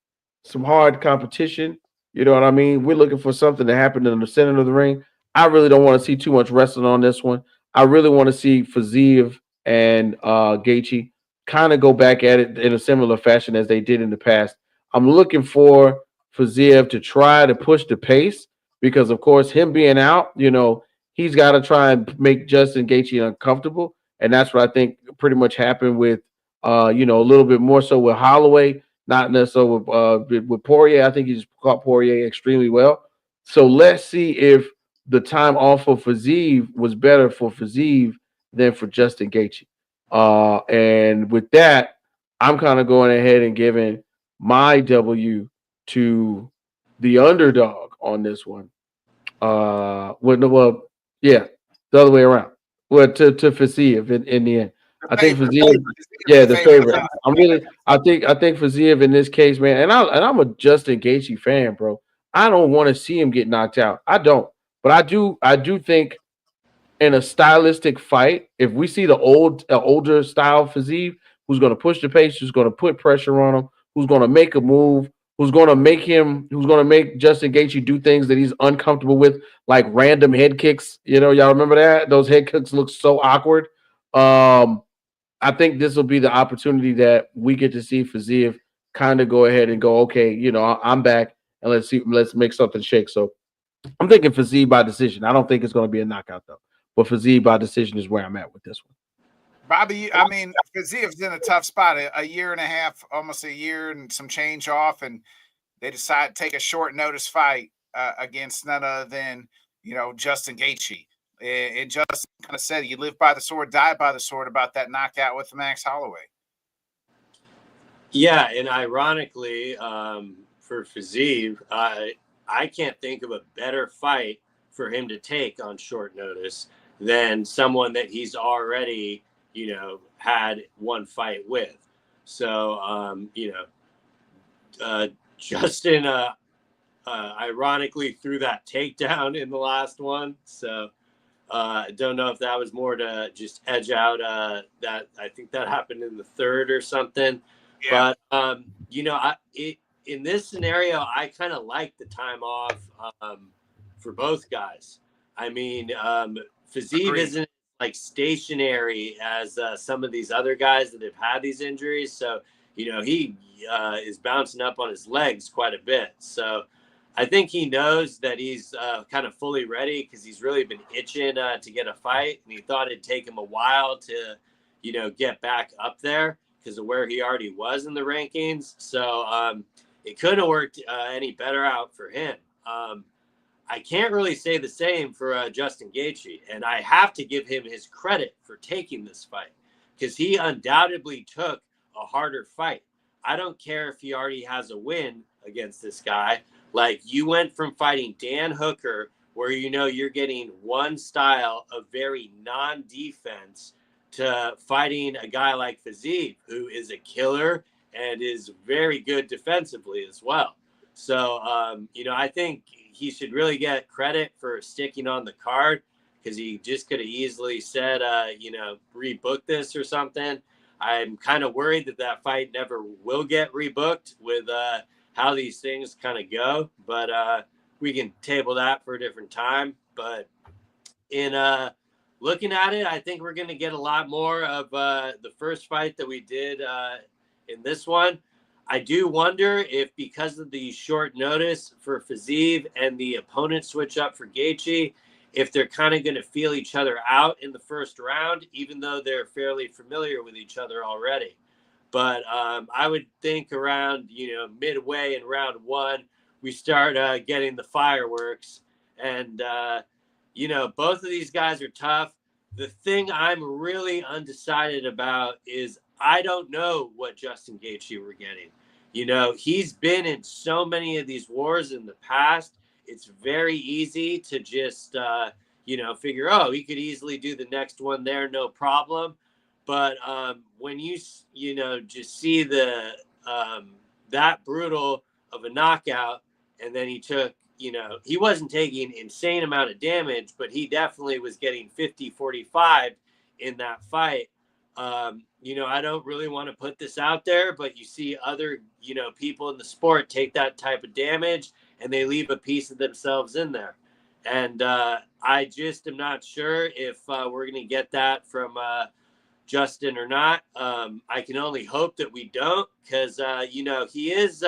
competition. You know what I mean? We're looking for something to happen in the center of the ring. I really don't want to see too much wrestling on this one. I really want to see Faziev and Gaethje kind of go back at it in a similar fashion as they did in the past. I'm looking for Faziev to try to push the pace because, of course, him being out, he's got to try and make Justin Gaethje uncomfortable, and that's what I think pretty much happened with, a little bit more so with Holloway, not necessarily with Poirier. I think he just caught Poirier extremely well. So let's see if the time off of Faziev was better for Faziev than for Justin Gaethje. And with that, I'm kind of going ahead and giving my W to the underdog on this one. Yeah, the other way around. Well, to Faziev in the end. I think Faziev, yeah, the favorite. I think Faziev in this case, man, and I'm a Justin Gaethje fan, bro. I don't want to see him get knocked out. I don't, but I do think in a stylistic fight, if we see the older style Faziev, who's going to push the pace, who's going to put pressure on him, who's going to make a move, who's going to make Justin Gaethje do things that he's uncomfortable with, like random head kicks. Y'all remember that? Those head kicks look so awkward. I think this will be the opportunity that we get to see Faziev kind of go ahead and go, okay, I'm back, and let's make something shake. So I'm thinking Faziev by decision. I don't think it's going to be a knockout though, but Faziev by decision is where I'm at with this one. Bobby, I mean, Faziev's in a tough spot, a year and a half, almost a year and some change off, and they decide to take a short notice fight against none other than, Justin Gaethje. And Justin kind of said, you live by the sword, die by the sword about that knockout with Max Holloway. Yeah, and ironically, for Faziev, I can't think of a better fight for him to take on short notice than someone that he's already, had one fight with. So, Justin, ironically threw that takedown in the last one. So, I don't know if that was more to just edge out that. I think that happened in the third or something. Yeah. But, in this scenario, I kind of like the time off for both guys. I mean, Faziev isn't like stationary as some of these other guys that have had these injuries. So, he is bouncing up on his legs quite a bit. So I think he knows that he's kind of fully ready because he's really been itching to get a fight. And he thought it'd take him a while to, get back up there because of where he already was in the rankings. So it couldn't have worked any better out for him. I can't really say the same for Justin Gaethje, and I have to give him his credit for taking this fight because he undoubtedly took a harder fight. I don't care if he already has a win against this guy. Like, you went from fighting Dan Hooker, where you're getting one style of very non-defense, to fighting a guy like Faziev, who is a killer and is very good defensively as well. So, I think he should really get credit for sticking on the card because he just could have easily said, rebook this or something. I'm kind of worried that fight never will get rebooked with how these things kind of go. But we can table that for a different time. But in looking at it, I think we're going to get a lot more of the first fight that we did in this one. I do wonder if because of the short notice for Faziev and the opponent switch up for Gaethje, if they're kind of going to feel each other out in the first round, even though they're fairly familiar with each other already. But I would think around, midway in round one, we start getting the fireworks. And, both of these guys are tough. The thing I'm really undecided about is I don't know what Justin Gaethje we're getting. He's been in so many of these wars in the past. It's very easy to just, figure, he could easily do the next one there, no problem. But when you just see that brutal of a knockout, and then he took, he wasn't taking insane amount of damage, but he definitely was getting 50-45 in that fight. I don't really want to put this out there, but you see other, people in the sport take that type of damage and they leave a piece of themselves in there. And I just am not sure if we're going to get that from Justin or not. I can only hope that we don't, because, he is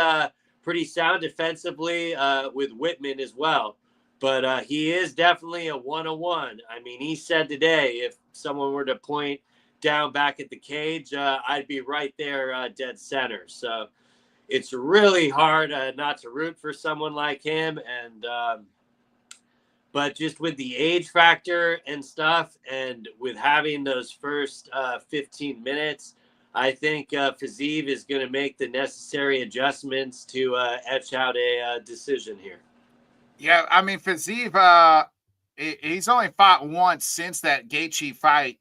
pretty sound defensively with Whitman as well. But he is definitely a 101. I mean, he said today, if someone were to point down back at the cage, I'd be right there dead center. So it's really hard not to root for someone like him. And but just with the age factor and stuff, and with having those first 15 minutes, I think Fiziev is going to make the necessary adjustments to etch out a decision here. Yeah, I mean, Fiziev, he's only fought once since that Gaethje fight.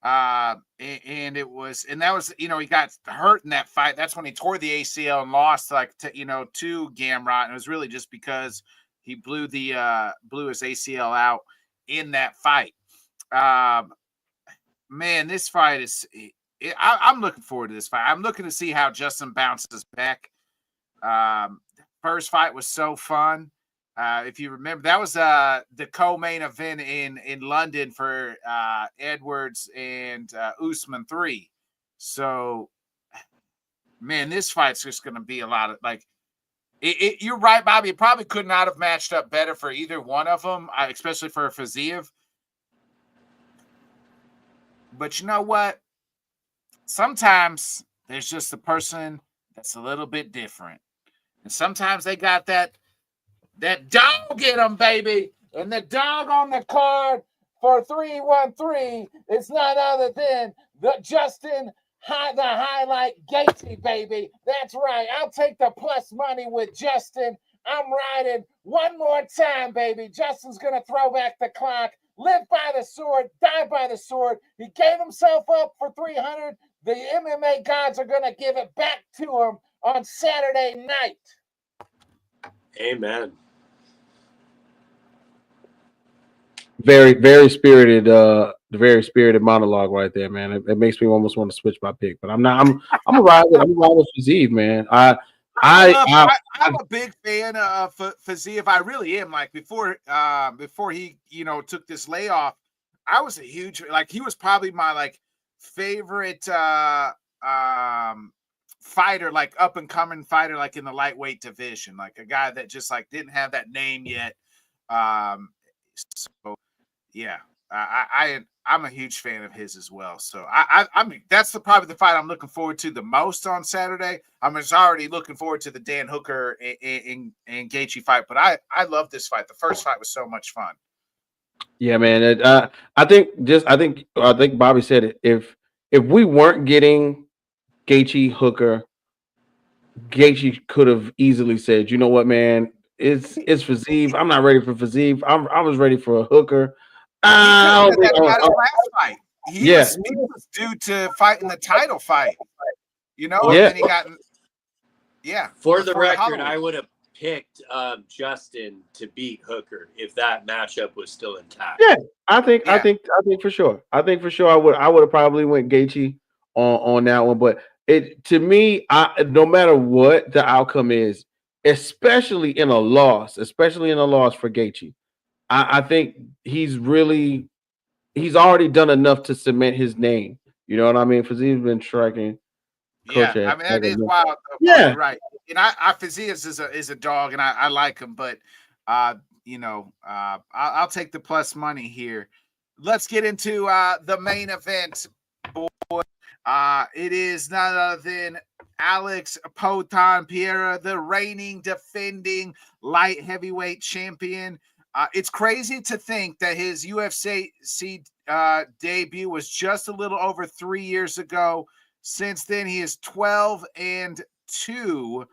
And that was, he got hurt in that fight. That's when he tore the ACL and lost to Gamrot. And it was really just because he blew his ACL out in that fight. Man, this fight is, I'm looking forward to this fight. I'm looking to see how Justin bounces back. First fight was so fun. If you remember, that was the co-main event in London for Edwards and Usman 3. So, man, this fight's just going to be a lot of you're right, Bobby. It probably could not have matched up better for either one of them, especially for Fiziev. But you know what? Sometimes there's just a person that's a little bit different, and sometimes they got that dog in them, baby. And the dog on the card for 313 is none other than the highlight Gaethje, baby. That's right. I'll take the plus money with Justin. I'm riding one more time, baby. Justin's going to throw back the clock. Live by the sword, die by the sword. He gave himself up for 300. The MMA gods are going to give it back to him on Saturday night. Amen. Very, very spirited, very spirited monologue right there, man. It makes me almost want to switch my pick, but I'm not. I'm a ride with Fiziev, man. I'm a big fan of Fiziev. I really am. Like before he took this layoff, I was a huge he was probably my favorite fighter, up and coming fighter, in the lightweight division, a guy that just didn't have that name yet. So yeah, I'm a huge fan of his as well. So I mean that's probably the fight I'm looking forward to the most on Saturday. I'm just already looking forward to the Dan Hooker and Gaethje fight, but I love this fight. The first fight was so much fun. Yeah, man. I think Bobby said it. If we weren't getting Gaethje Hooker, Gaethje could have easily said, "You know what, man? It's Fiziev. I'm not ready for Fiziev. I was ready for a Hooker." Last fight. He was due to fight in the title fight. And then he got. Yeah. For the record, I would have picked Justin to beat Hooker if that matchup was still intact. Yeah, I think for sure. I would have probably went Gaethje on that one, but to me, no matter what the outcome is, especially in a loss for Gaethje, I think he's already done enough to cement his name. You know what I mean? Fiziev's been striking. Yeah, I mean that is wild. Yeah, right. And Fiziev is a dog, and I like him, but I'll take the plus money here. Let's get into the main event, boy. It is none other than Alex Potan Pereira, the reigning, defending light heavyweight champion. It's crazy to think that his UFC debut was just a little over 3 years ago. Since then, he is 12-2.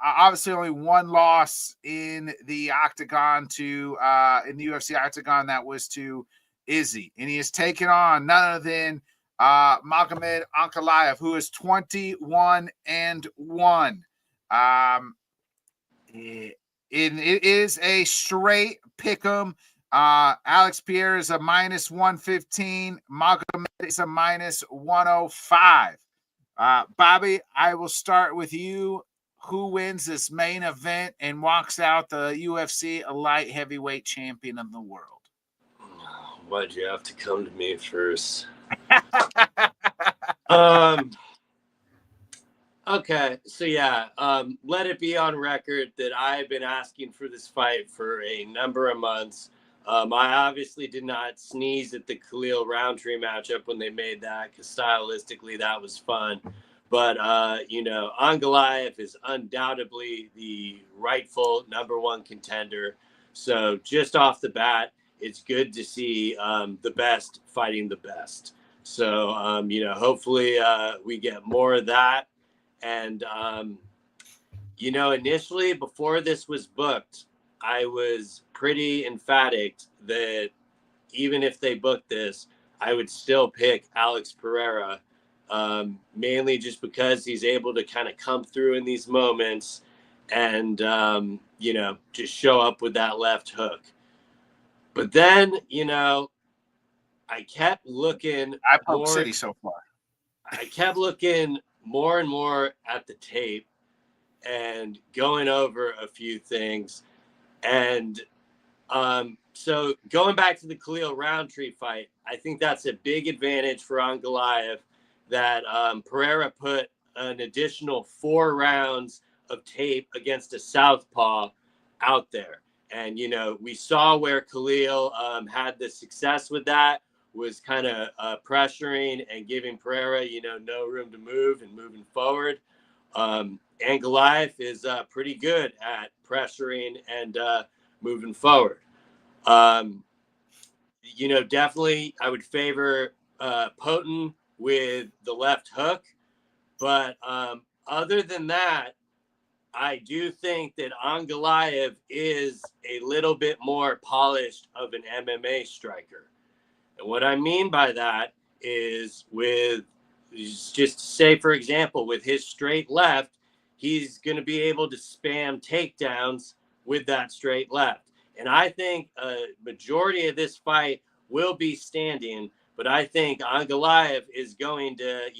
Obviously, only one loss in the octagon in the UFC octagon, that was to Izzy, and he has taken on none other than Magomed Ankalaev, who is 21-1. It is a straight pick'em. Alex Pierre is a -115. Magomed is a -105. Bobby, I will start with you. Who wins this main event and walks out the UFC light heavyweight champion of the world? Why'd you have to come to me first? Okay, so yeah, let it be on record that I've been asking for this fight for a number of months. I obviously did not sneeze at the Khalil Roundtree matchup when they made that, because stylistically that was fun. But, Ankalaev is undoubtedly the rightful #1 contender. So just off the bat, it's good to see the best fighting the best. So, hopefully we get more of that. And, initially before this was booked, I was pretty emphatic that even if they booked this, I would still pick Alex Pereira, mainly just because he's able to kind of come through in these moments and, just show up with that left hook. But then, I kept looking. City so far. I kept looking more and more at the tape and going over a few things. And so going back to the Khalil Roundtree fight, I think that's a big advantage for Ankalaev that Pereira put an additional 4 rounds of tape against a southpaw out there. And, we saw where Khalil had the success with that, was kind of pressuring and giving Pereira, no room to move and moving forward. Ankalaev is pretty good at pressuring and moving forward. Definitely I would favor Potent with the left hook. But other than that, I do think that Ankalaev is a little bit more polished of an MMA striker. And what I mean by that is just say, for example, with his straight left, he's going to be able to spam takedowns with that straight left. And I think a majority of this fight will be standing, but I think Ankalaev is going to,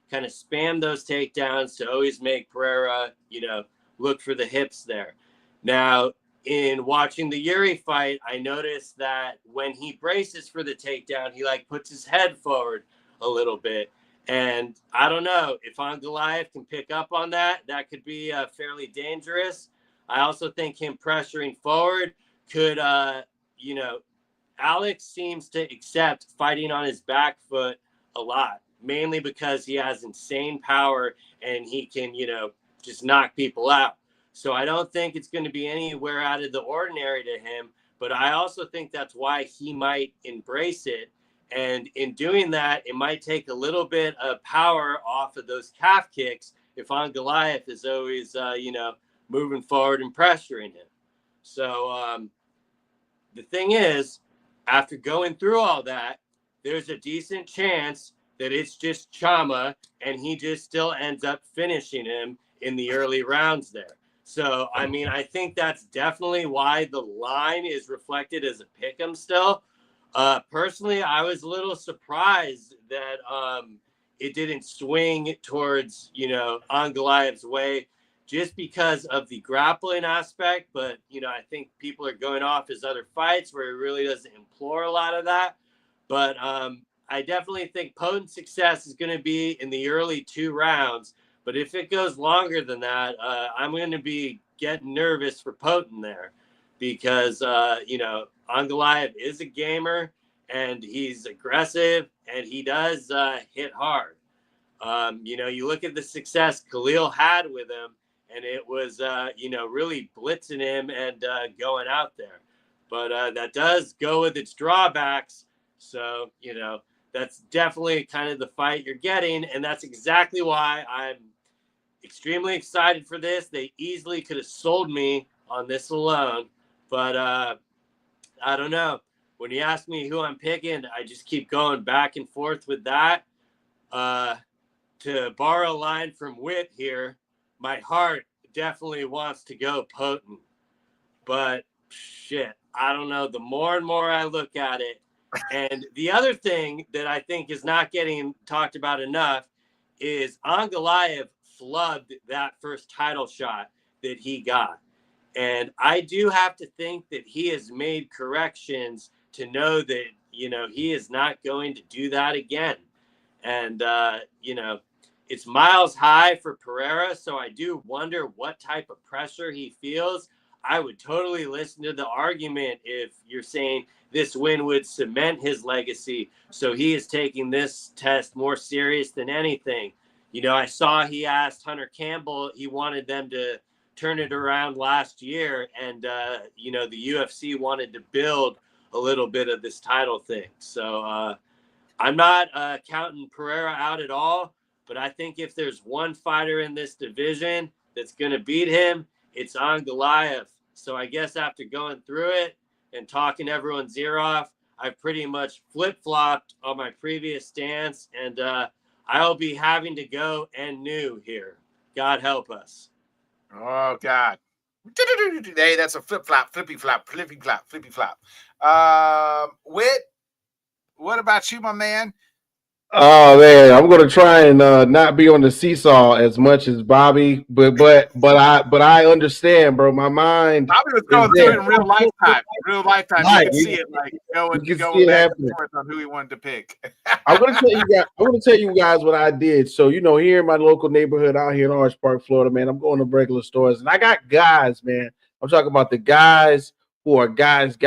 kind of spam those takedowns to always make Pereira, look for the hips there. Now, in watching the Yuri fight, I noticed that when he braces for the takedown, he puts his head forward a little bit. And I don't know if Ankalaev can pick up on that. That could be fairly dangerous. I also think him pressuring forward could, Alex seems to accept fighting on his back foot a lot, mainly because he has insane power and he can, just knock people out. So I don't think it's going to be anywhere out of the ordinary to him, but I also think that's why he might embrace it. And in doing that, it might take a little bit of power off of those calf kicks if Ankalaev is always, moving forward and pressuring him. So the thing is, after going through all that, there's a decent chance that it's just Chama and he just still ends up finishing him in the early rounds there. So, I think that's definitely why the line is reflected as a pick'em still. Personally, I was a little surprised that it didn't swing towards, Ankalaev's way just because of the grappling aspect. But, I think people are going off his other fights where he really doesn't implore a lot of that. But I definitely think Potent success is going to be in the early 2 rounds. But if it goes longer than that, I'm going to be getting nervous for Potent there. because, Ankalaev is a gamer and he's aggressive and he does hit hard. You look at the success Khalil had with him, and it was, really blitzing him and going out there. But that does go with its drawbacks. So, that's definitely kind of the fight you're getting. And that's exactly why I'm extremely excited for this. They easily could have sold me on this alone. But I don't know. When you ask me who I'm picking, I just keep going back and forth with that. To borrow a line from Witt here, my heart definitely wants to go potent. But shit, I don't know. The more and more I look at it, and the other thing that I think is not getting talked about enough is Ankalaev flubbed that first title shot that he got. And I do have to think that he has made corrections to know that, he is not going to do that again. And, it's miles high for Pereira, so I do wonder what type of pressure he feels. I would totally listen to the argument if you're saying this win would cement his legacy, so he is taking this test more serious than anything. I saw he asked Hunter Campbell, he wanted them to turn it around last year, and, the UFC wanted to build a little bit of this title thing. So I'm not counting Pereira out at all. But I think if there's one fighter in this division that's going to beat him, it's Ankalaev. So I guess after going through it and talking everyone's ear off, I've pretty much flip-flopped on my previous stance. And I'll be having to go and new here. God help us. Oh, God. Hey, that's a flip-flop, flippy-flop, flippy-flop, flippy-flop. Witt, what about you, my man? Oh man, I'm gonna try and not be on the seesaw as much as Bobby, but I understand, bro. My mind. Bobby was going through it in real lifetime. Right. You can see it like going back and forth on who he wanted to pick. I'm gonna tell you guys what I did. So here in my local neighborhood out here in Orange Park, Florida, man, I'm going to regular stores and I got guys, man. I'm talking about the guys who are guys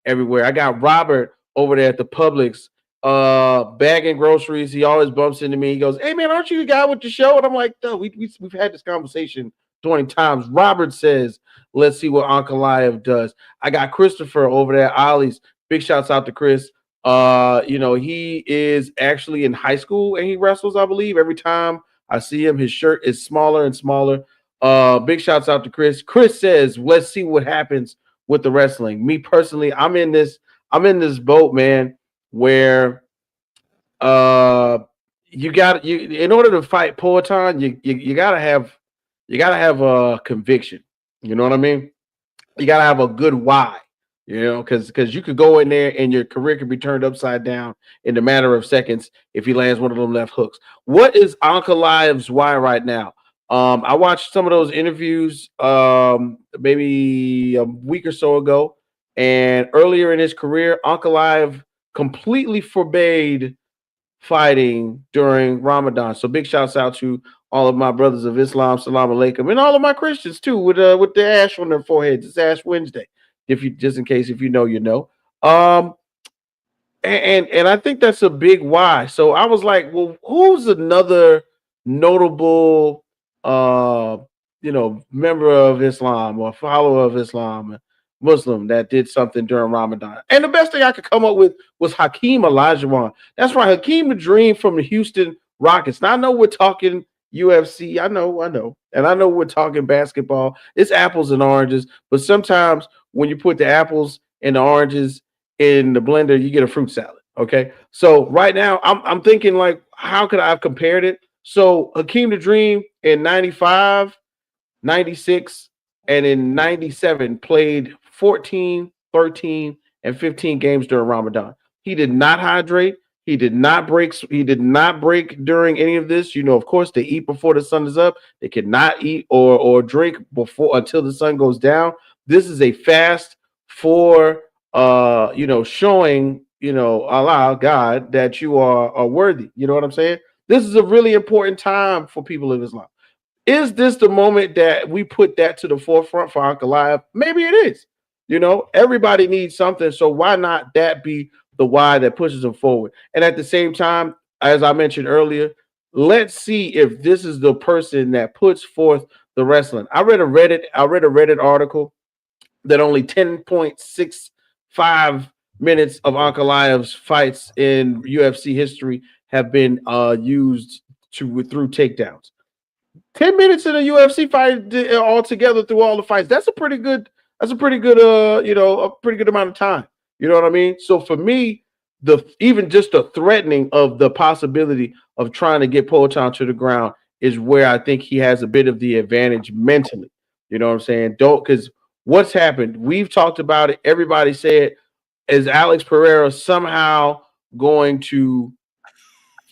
everywhere. I got Robert over there at the Publix. Bagging groceries. He always bumps into me. He goes, "Hey man, aren't you the guy with the show?" And I'm like, "No, we've had this conversation 20 times." Robert says, "Let's see what Ankalaev does." I got Christopher over there at Ollie's. Big shouts out to Chris. He is actually in high school and he wrestles, I believe. Every time I see him, his shirt is smaller and smaller. Big shouts out to Chris. Chris says, "Let's see what happens with the wrestling." Me personally, I'm in this boat, man, where you in order to fight Poatan, you gotta have a conviction. You know what I mean? You gotta have a good why. Because you could go in there and your career could be turned upside down in a matter of seconds if he lands one of them left hooks. What is Ankalaev's why right now? I watched some of those interviews maybe a week or so ago, and earlier in his career, Ankalaev completely forbade fighting during Ramadan. So big shouts out to all of my brothers of Islam, salam alaikum, and all of my Christians too, with the ash on their foreheads. It's Ash Wednesday. Just in case if you know, you know. And I think that's a big why. So I was like, well, who's another notable member of Islam or follower of Islam, Muslim that did something during Ramadan? And the best thing I could come up with was Hakeem Olajuwon. That's right, Hakeem the Dream from the Houston Rockets. Now I know we're talking UFC. I know. And I know we're talking basketball. It's apples and oranges, but sometimes when you put the apples and the oranges in the blender, you get a fruit salad. Okay. So right now I'm thinking like, how could I have compared it? So Hakeem the Dream in 95, 96, and in 97 played 14, 13, and 15 games during Ramadan. He did not hydrate. He did not break. He did not break during any of this. Of course, they eat before the sun is up. They cannot eat or drink until the sun goes down. This is a fast for showing Allah, God, that you are worthy. You know what I'm saying? This is a really important time for people of Islam. Is this the moment that we put that to the forefront for Ankalaev? Maybe it is. Everybody needs something. So why not that be the why that pushes them forward? And at the same time, as I mentioned earlier, let's see if this is the person that puts forth the wrestling. I read a Reddit article that only 10.65 minutes of Ankalaev's fights in UFC history have been used through takedowns. 10 minutes in a UFC fight altogether through all the fights. That's a pretty good a pretty good amount of time. You know what I mean? So for me, the even just the threatening of the possibility of trying to get Poatan to the ground is where I think he has a bit of the advantage mentally. You know what I'm saying? Don't because what's happened, we've talked about it. Everybody said, is Alex Pereira somehow going to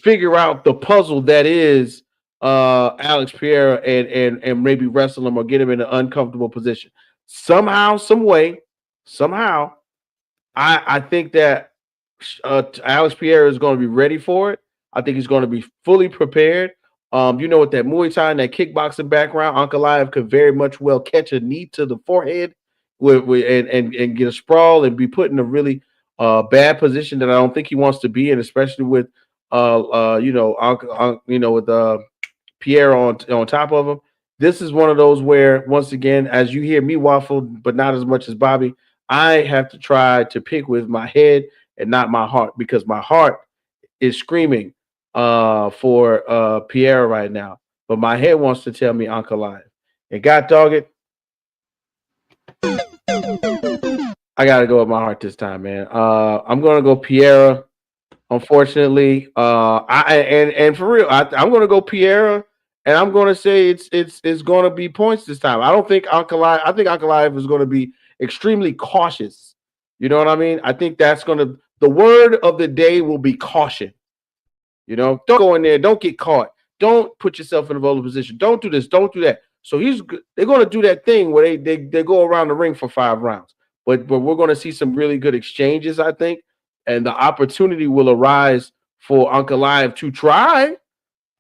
figure out the puzzle that is Alex Pereira and maybe wrestle him or get him in an uncomfortable position. Somehow, some way, somehow, I think that Alex Pereira is going to be ready for it. I think he's going to be fully prepared. With that Muay Thai and that kickboxing background, Ankalaev could very much well catch a knee to the forehead and get a sprawl and be put in a really bad position that I don't think he wants to be in, especially with with Pierre on top of him. This is one of those where, once again, as you hear me waffle, but not as much as Bobby, I have to try to pick with my head and not my heart because my heart is screaming for Pierre right now, but my head wants to tell me Ankalaev. And God dog it, I got to go with my heart this time, man. I'm gonna go Pierre. Unfortunately, and for real, I'm going to go Pereira, and I'm going to say it's going to be points this time. I don't think Ankalaev. I think Ankalaev is going to be extremely cautious. You know what I mean? I think that's going to the word of the day will be caution. Don't go in there. Don't get caught. Don't put yourself in a vulnerable position. Don't do this. Don't do that. So they're going to do that thing where they go around the ring for 5 rounds. But we're going to see some really good exchanges, I think, and the opportunity will arise for Ankalaev to try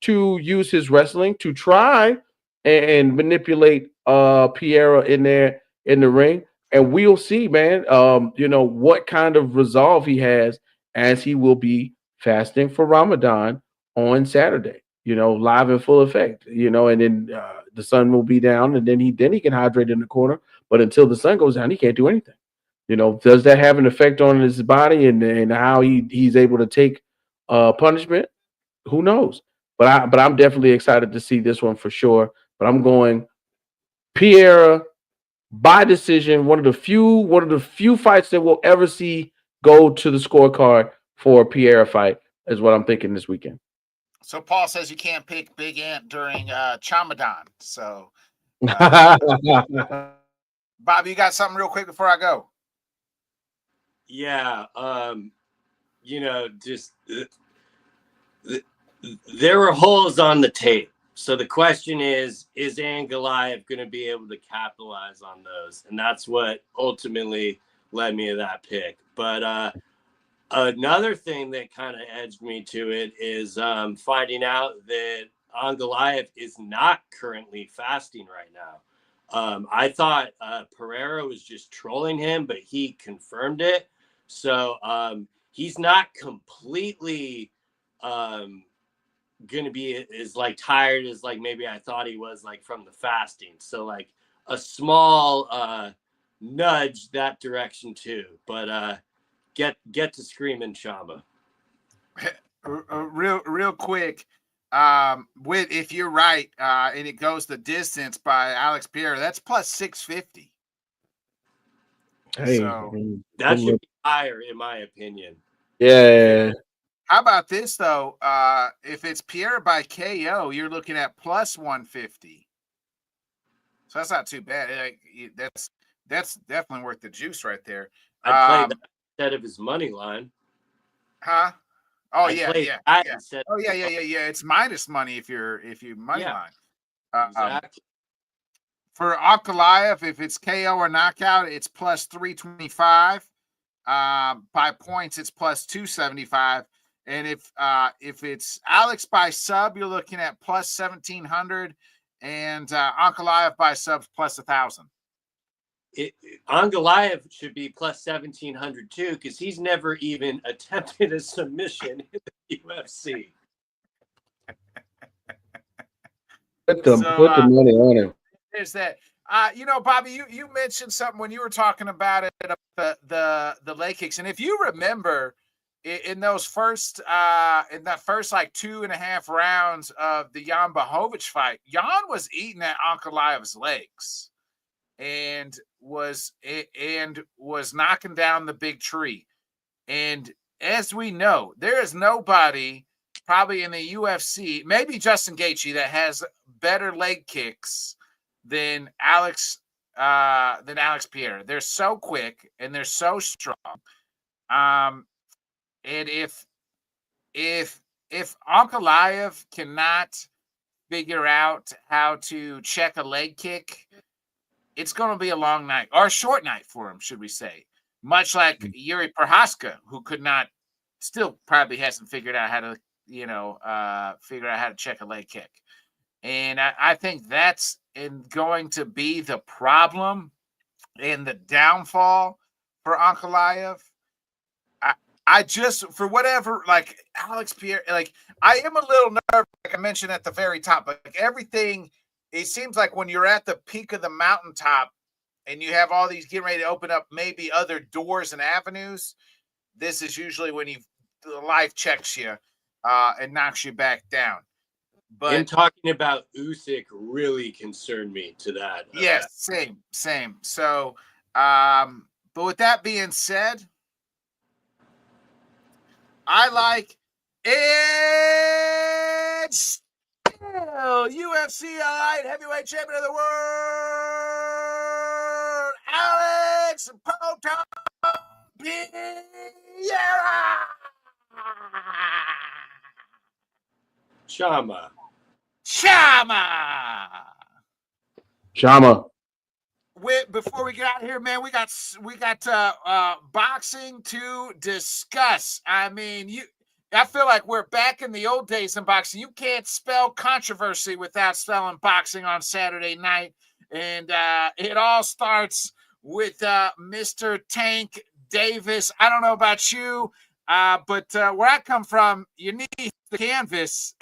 to use his wrestling to try and manipulate Piera in there in the ring. And we'll see, man, what kind of resolve he has as he will be fasting for Ramadan on Saturday, live in full effect, and then the sun will be down and then he can hydrate in the corner. But until the sun goes down, he can't do anything. Does that have an effect on his body and how he's able to take punishment? Who knows? But I'm definitely excited to see this one for sure. But I'm going Pierre by decision. One of the few fights that we'll ever see go to the scorecard for a Pierre fight is what I'm thinking this weekend. So Paul says you can't pick Big Ant during Chamadan. So Bob, you got something real quick before I go? Yeah, just there were holes on the tape. So the question is Ankalaev going to be able to capitalize on those? And that's what ultimately led me to that pick. But another thing that kind of edged me to it is finding out that Ankalaev is not currently fasting right now. I thought Pereira was just trolling him, but he confirmed it. So he's not completely going to be as tired as maybe I thought he was from the fasting. So a small nudge that direction too. But get to screaming Shamba. Real quick. If you're right, and it goes the distance by Alex Pierre, that's plus 650. Hey, so that should be higher, in my opinion. Yeah. How about this though? If it's Pierre by KO, you're looking at plus 150. So that's not too bad. That's definitely worth the juice right there. I'd play that instead of his money line. Huh? Oh yeah. Oh yeah. It's minus money if you money line. Exactly. For Ankalaev, if it's KO or knockout, it's plus 325. By points, it's plus 275. And if it's Alex by sub, you're looking at plus 1,700, and Ankalaev by subs plus 1,000. Ankalaev should be plus 1,700 too, because he's never even attempted a submission in the UFC. Put the money on him. There's that. Bobby, you mentioned something when you were talking about it, the leg kicks, and if you remember, in that first like 2.5 rounds of the Jan Blachowicz fight, Jan was eating at Ankalaev's legs, and was knocking down the big tree. And as we know, there is nobody probably in the UFC, maybe Justin Gaethje, that has better leg kicks than Alex Pereira. They're so quick and they're so strong. And if Ankalaev cannot figure out how to check a leg kick, it's going to be a long night, or a short night for him, should we say? Much like Yuri Prochazka, who still probably hasn't figured out how to, check a leg kick. And I think that's going to be the problem and the downfall for Ankalaev. I just, for whatever, like Alex Pierre, like I am a little nervous, like I mentioned at the very top, like everything, it seems like when you're at the peak of the mountaintop and you have all these getting ready to open up maybe other doors and avenues, this is usually when life checks you and knocks you back down. But him talking about Usyk really concerned me to that. Yes, same. So, but with that being said, I like it. Still UFC light heavyweight champion of the world, Alex Proton Pereira. Shama. Before we get out of here, man, we got boxing to discuss. I mean, I feel like we're back in the old days in boxing. You can't spell controversy without spelling boxing on Saturday night, and it all starts with Mr. Tank Davis. I don't know about you, but where I come from, you need the canvas,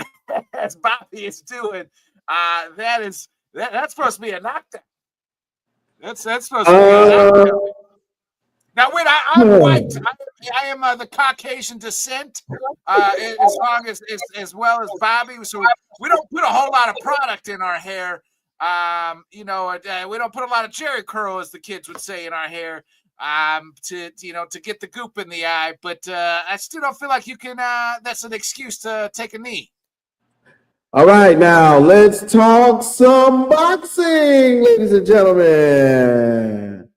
as Bobby is doing. That's supposed to be a knockdown. That's supposed to be a knockdown. Now, wait, I'm white. I am the Caucasian descent, as well as Bobby. So we don't put a whole lot of product in our hair. We don't put a lot of Jerry curl, as the kids would say, in our hair. To get the goop in the eye. But I still don't feel like you can. That's an excuse to take a knee. All right, now let's talk some boxing, ladies and gentlemen.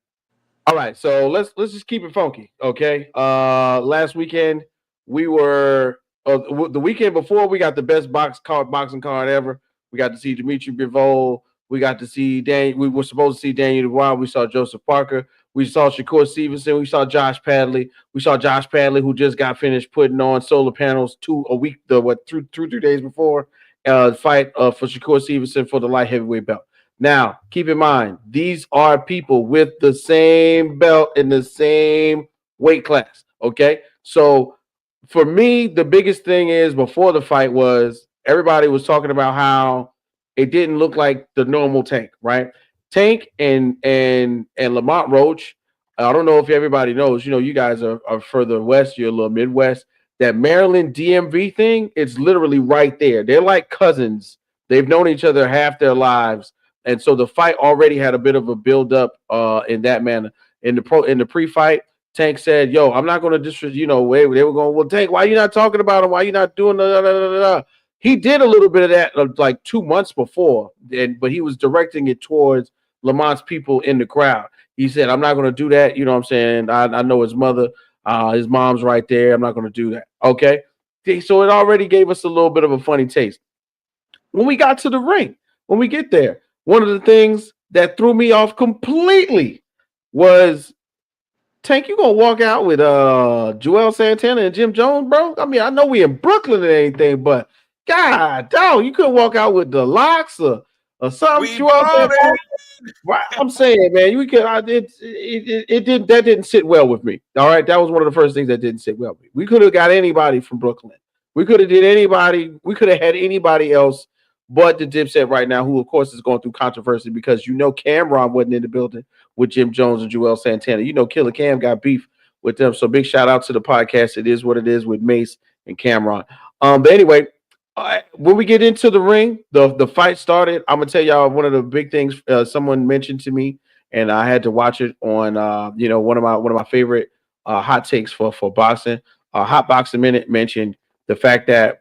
All right, so let's just keep it funky, okay? Last weekend we were the weekend before, we got the best boxing card ever. We got to see Dimitri Bivol. We got to see We were supposed to see Daniel Dubois. We saw Joseph Parker. We saw Shakur Stevenson. We saw Josh Padley. We saw Josh Padley, who just got finished putting on solar panels 3 days before fight for Shakur Stevenson for the light heavyweight belt. Now, keep in mind, these are people with the same belt in the same weight class, okay? So for me, the biggest thing is before the fight was everybody was talking about how it didn't look like the normal Tank, right? Tank and Lamont Roach, I don't know if everybody knows, you guys are further west, you're a little Midwest. That Maryland DMV thing, it's literally right there. They're like cousins. They've known each other half their lives. And so the fight already had a bit of a build-up in that manner. In the pre-fight, Tank said, "Yo, I'm not going to disrespect." They were going, "Well, Tank, why are you not talking about him? Why are you not doing the?" He did a little bit of that like 2 months before, but he was directing it towards Lamont's people in the crowd. He said, "I'm not going to do that." You know what I'm saying? I know his mother. His mom's right there. I'm not going to do that. Okay. So it already gave us a little bit of a funny taste. When we got to the ring, when we get there, one of the things that threw me off completely was, Tank, you going to walk out with Joel Santana and Jim Jones, bro? I mean, I know we in Brooklyn and anything, but God, dog, you couldn't walk out with the Locks or or something. We You know what I'm bought saying? it. Right, I'm saying, man, you can. It didn't that didn't sit well with me. All right, that was one of the first things that didn't sit well with me. We could have got anybody from Brooklyn. We could have did anybody. We could have had anybody else, but the Dipset right now, who of course is going through controversy because Cameron wasn't in the building with Jim Jones and Joel Santana. Killer Cam got beef with them. So big shout out to the podcast. It is what it is with Mace and Cameron. But anyway, when we get into the ring, the fight started. I'm gonna tell y'all one of the big things someone mentioned to me, and I had to watch it on one of my favorite hot takes for boxing. Hot Boxing Minute mentioned the fact that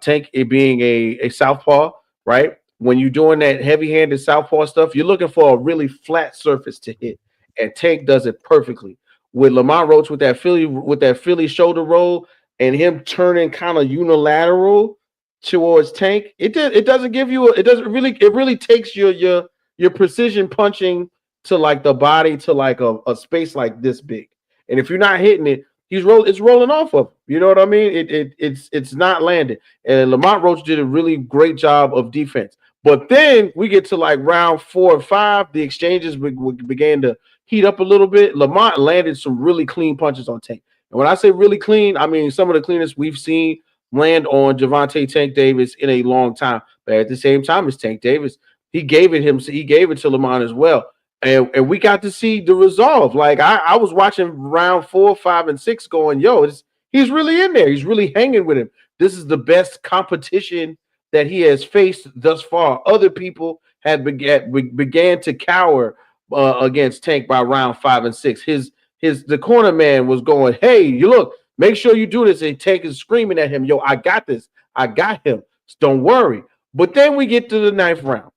Tank it being a southpaw, right? When you're doing that heavy-handed southpaw stuff, you're looking for a really flat surface to hit, and Tank does it perfectly. With Lamont Roach with that Philly shoulder roll, and him turning kind of unilateral towards Tank, it doesn't give you it really takes your precision punching to like the body to like a space like this big. And if you're not hitting it, it's rolling off of him. You know what I mean? It's not landing. And Lamont Roach did a really great job of defense. But then we get to like round 4 and 5, the exchanges began to heat up a little bit. Lamont landed some really clean punches on Tank. And when I say really clean, I mean some of the cleanest we've seen land on Gervonta Tank Davis in a long time. But at the same time as Tank Davis, he gave it to Lamont as well. And we got to see the resolve. Like I was watching round 4, 5, and 6 going, he's really in there. He's really hanging with him. This is the best competition that he has faced thus far. Other people had began to cower against Tank by round 5 and 6. The corner man was going, hey, you look, make sure you do this. And Tank is screaming at him, yo, I got this. I got him. Don't worry. But then we get to the 9th round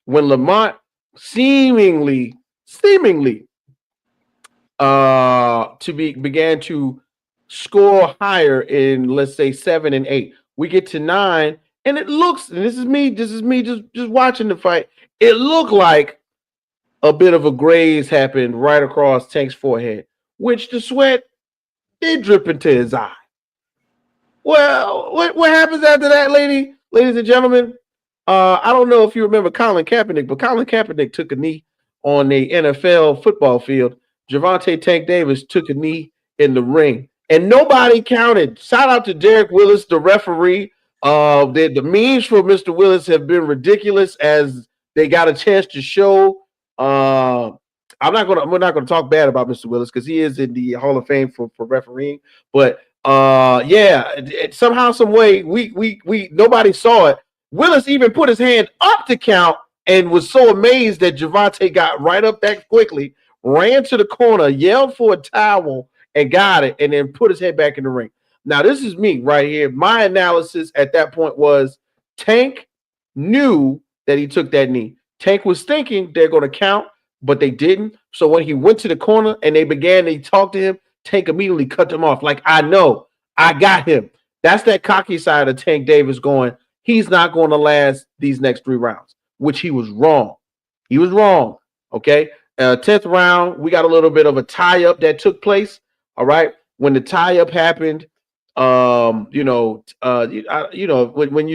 when Lamont seemingly began to score higher in, let's say, 7 and 8. We get to 9, and it looks, and this is me just watching the fight. It looked like a bit of a graze happened right across Tank's forehead, which the sweat did drip into his eye. Well, what happens after that, ladies and gentlemen? I don't know if you remember Colin Kaepernick, but Colin Kaepernick took a knee on the NFL football field. Gervonta Tank Davis took a knee in the ring, and nobody counted. Shout out to Derek Willis, the referee. The memes for Mr. Willis have been ridiculous as they got a chance to show. We're not gonna talk bad about Mr. Willis because he is in the Hall of Fame for refereeing. But somehow, some way, we nobody saw it. Willis even put his hand up to count and was so amazed that Gervonta got right up that quickly, ran to the corner, yelled for a towel, and got it, and then put his head back in the ring. Now, this is me right here. My analysis at that point was Tank knew that he took that knee. Tank was thinking they're going to count, but they didn't. So when he went to the corner and they talked to him, Tank immediately cut them off. Like, I know, I got him. That's that cocky side of Tank Davis going, he's not going to last these next 3 rounds, which he was wrong. He was wrong. Okay. 10th round, we got a little bit of a tie-up that took place. All right. When the tie-up happened, when you're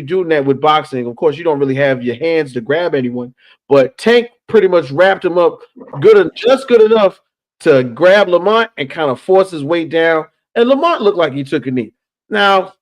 doing that with boxing, of course, you don't really have your hands to grab anyone. But Tank pretty much wrapped him up just good enough to grab Lamont and kind of force his weight down. And Lamont looked like he took a knee. Now,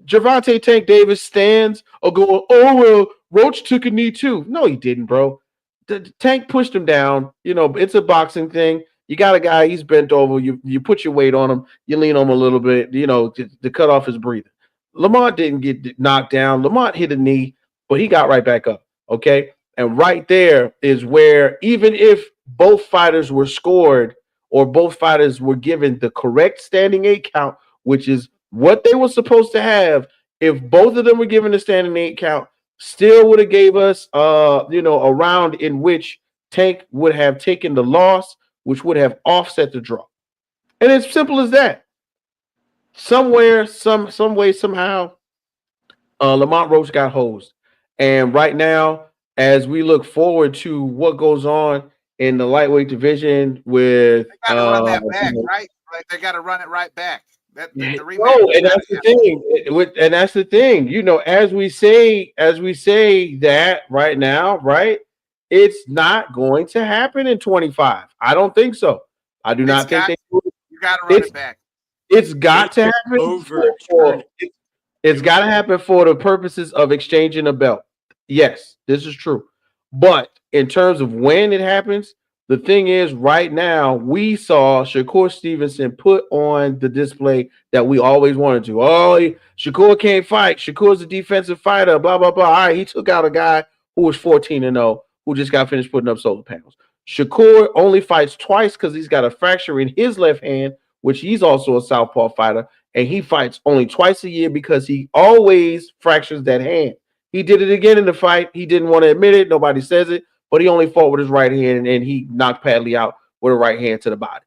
Gervonta Tank Davis stands or going, oh, well, Roach took a knee too. No, he didn't, bro. The Tank pushed him down. It's a boxing thing. You got a guy, he's bent over. You put your weight on him. You lean on him a little bit, to cut off his breathing. Lamont didn't get knocked down. Lamont hit a knee, but he got right back up, okay? And right there is where even if both fighters were scored or both fighters were given the correct standing 8 count, which is what they were supposed to have, if both of them were given a standing 8 count, still would have gave us a round in which Tank would have taken the loss, which would have offset the draw. And it's simple as that. Somewhere, some way, somehow, Lamont Roach got hosed. And right now, as we look forward to what goes on in the lightweight division with they got to run that back, right? Like they got to run it right back. The No, rematch. and that's the thing. And that's the thing. You know, as we say that right now, right? It's not going to happen in 25. I don't think so. I do not think they. You got to run It's it back. it's got to They happen overturn it. it's got to happen for the purposes of exchanging a belt. Yes, this is true. But in terms of when it happens, the thing is, right now, we saw Shakur Stevenson put on the display that we always wanted to. Oh, Shakur can't fight. Shakur's a defensive fighter, blah, blah, blah. All right, he took out a guy who was 14-0, who just got finished putting up solar panels. Shakur only fights twice because he's got a fracture in his left hand, which he's also a southpaw fighter, and he fights only twice a year because he always fractures that hand. He did it again in the fight. He didn't want to admit it. Nobody says it, but he only fought with his right hand, and he knocked Padley out with a right hand to the body.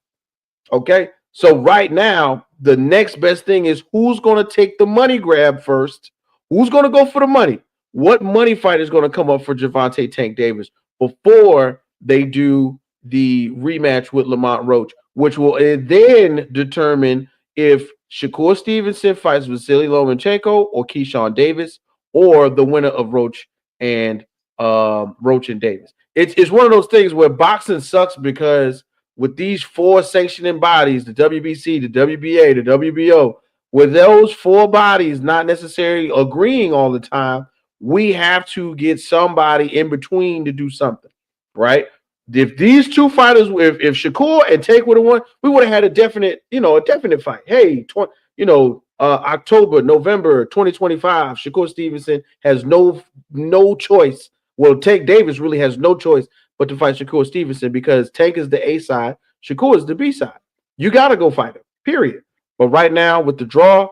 Okay, so right now, the next best thing is who's going to take the money grab first? Who's going to go for the money? What money fight is going to come up for Gervonta Tank Davis before they do the rematch with Lamont Roach, which will then determine if Shakur Stevenson fights Vasily Lomachenko or Keyshawn Davis, or the winner of Roach and Davis. It's one of those things where boxing sucks because with these four sanctioning bodies, the WBC, the WBA, the WBO, with those four bodies not necessarily agreeing all the time, we have to get somebody in between to do something, right? If these two fighters, if Shakur and Tank would have won, we would have had a definite fight. Hey, October, November 2025, Shakur Stevenson has no choice. Well, Tank Davis really has no choice but to fight Shakur Stevenson because Tank is the A side, Shakur is the B side. You got to go fight him, period. But right now, with the draw,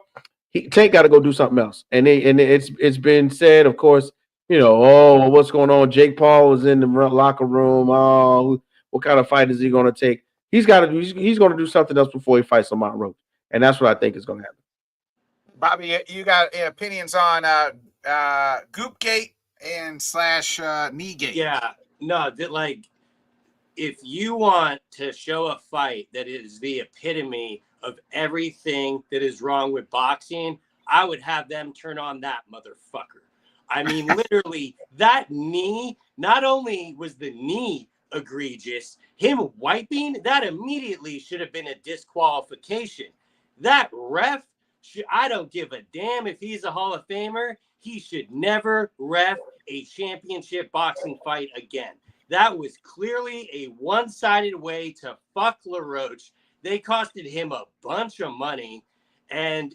Tank got to go do something else. And it's been said, of course, oh, what's going on? Jake Paul was in the locker room. Oh, what kind of fight is he going to take? He's going to do something else before he fights Lamont Roach. And that's what I think is going to happen. Bobby, you got opinions on Goopgate and / Kneegate? Yeah, no, if you want to show a fight that is the epitome of everything that is wrong with boxing, I would have them turn on that motherfucker. I mean, literally, that knee, not only was the knee egregious, him wiping, that immediately should have been a disqualification. That ref, I don't give a damn if he's a Hall of Famer. He should never ref a championship boxing fight again. That was clearly a one-sided way to fuck LaRoche. They costed him a bunch of money. And,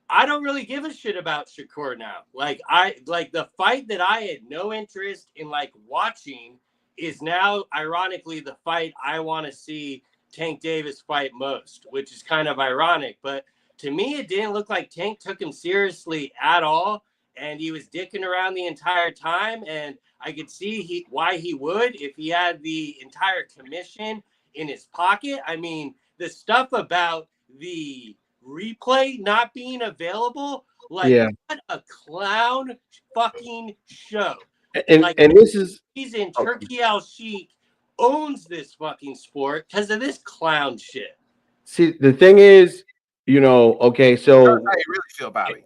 I don't really give a shit about Shakur now. The fight that I had no interest in watching is now ironically the fight I want to see Tank Davis fight most, which is kind of ironic. But to me, it didn't look like Tank took him seriously at all. And he was dicking around the entire time. And I could see why he would if he had the entire commission in his pocket. I mean, the stuff about the replay not being available, what a clown fucking show. And this is, he's in Turkey Al Sheikh owns this fucking sport because of this clown shit. See, the thing is, okay, so how you really feel, Bobby.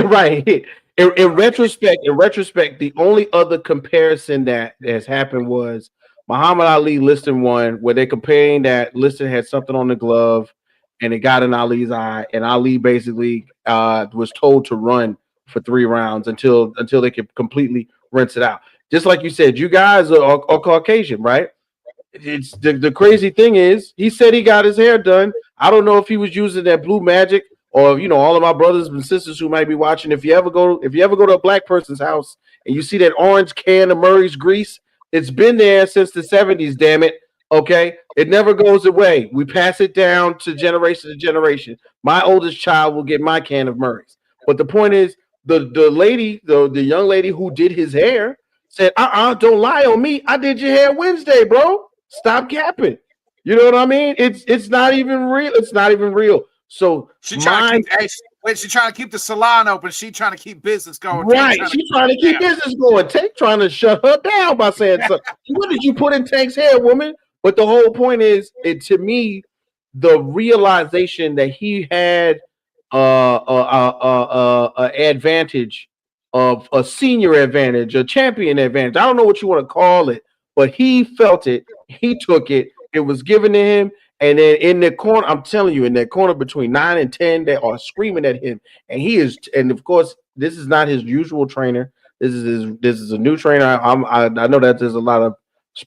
Right. In retrospect, the only other comparison that has happened was Muhammad Ali Liston one, where they're comparing that Liston had something on the glove and it got in Ali's eye, and Ali basically was told to run for 3 rounds until they could completely rinse it out. Just like you said, you guys are Caucasian, right? It's the crazy thing is he said he got his hair done. I don't know if he was using that blue magic, or all of my brothers and sisters who might be watching. If you ever go to a black person's house and you see that orange can of Murray's grease, it's been there since the 70s. Damn it. Okay, it never goes away. We pass it down to generation. My oldest child will get my can of Murray's. But the point is, the lady, the young lady who did his hair said, don't lie on me. I did your hair Wednesday, bro. Stop capping. You know what I mean? It's not even real. It's not even real. So she's trying to keep the salon open. She's trying to keep business going. Right. She's trying to keep business going. Tank trying to shut her down by saying something. What did you put in Tank's hair, woman? But the whole point is, to me, the realization that he had advantage of a senior advantage, a champion advantage. I don't know what you want to call it, but he felt it. He took it. It was given to him. And then in the corner, I'm telling you, in that corner between 9 and 10, they are screaming at him. And he is, and of course, this is not his usual trainer. This is a new trainer. I know that there's a lot of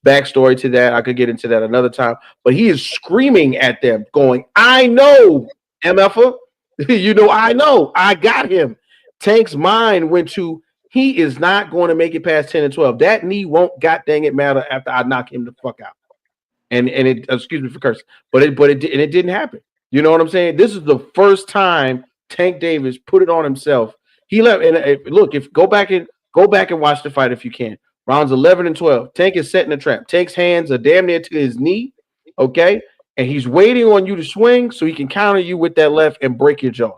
backstory to that. I could get into that another time. But he is screaming at them, going, "I know, MFA. I know. I got him." Tank's mind went to, he is not going to make it past 10 and 12. That knee won't god dang it matter after I knock him the fuck out. And it, excuse me for cursing, but it didn't happen. You know what I'm saying? This is the first time Tank Davis put it on himself. He left, and look, if go back and watch the fight if you can. Rounds 11 and 12. Tank is setting a trap. Tank's hands are damn near to his knee, okay? And he's waiting on you to swing so he can counter you with that left and break your jaw.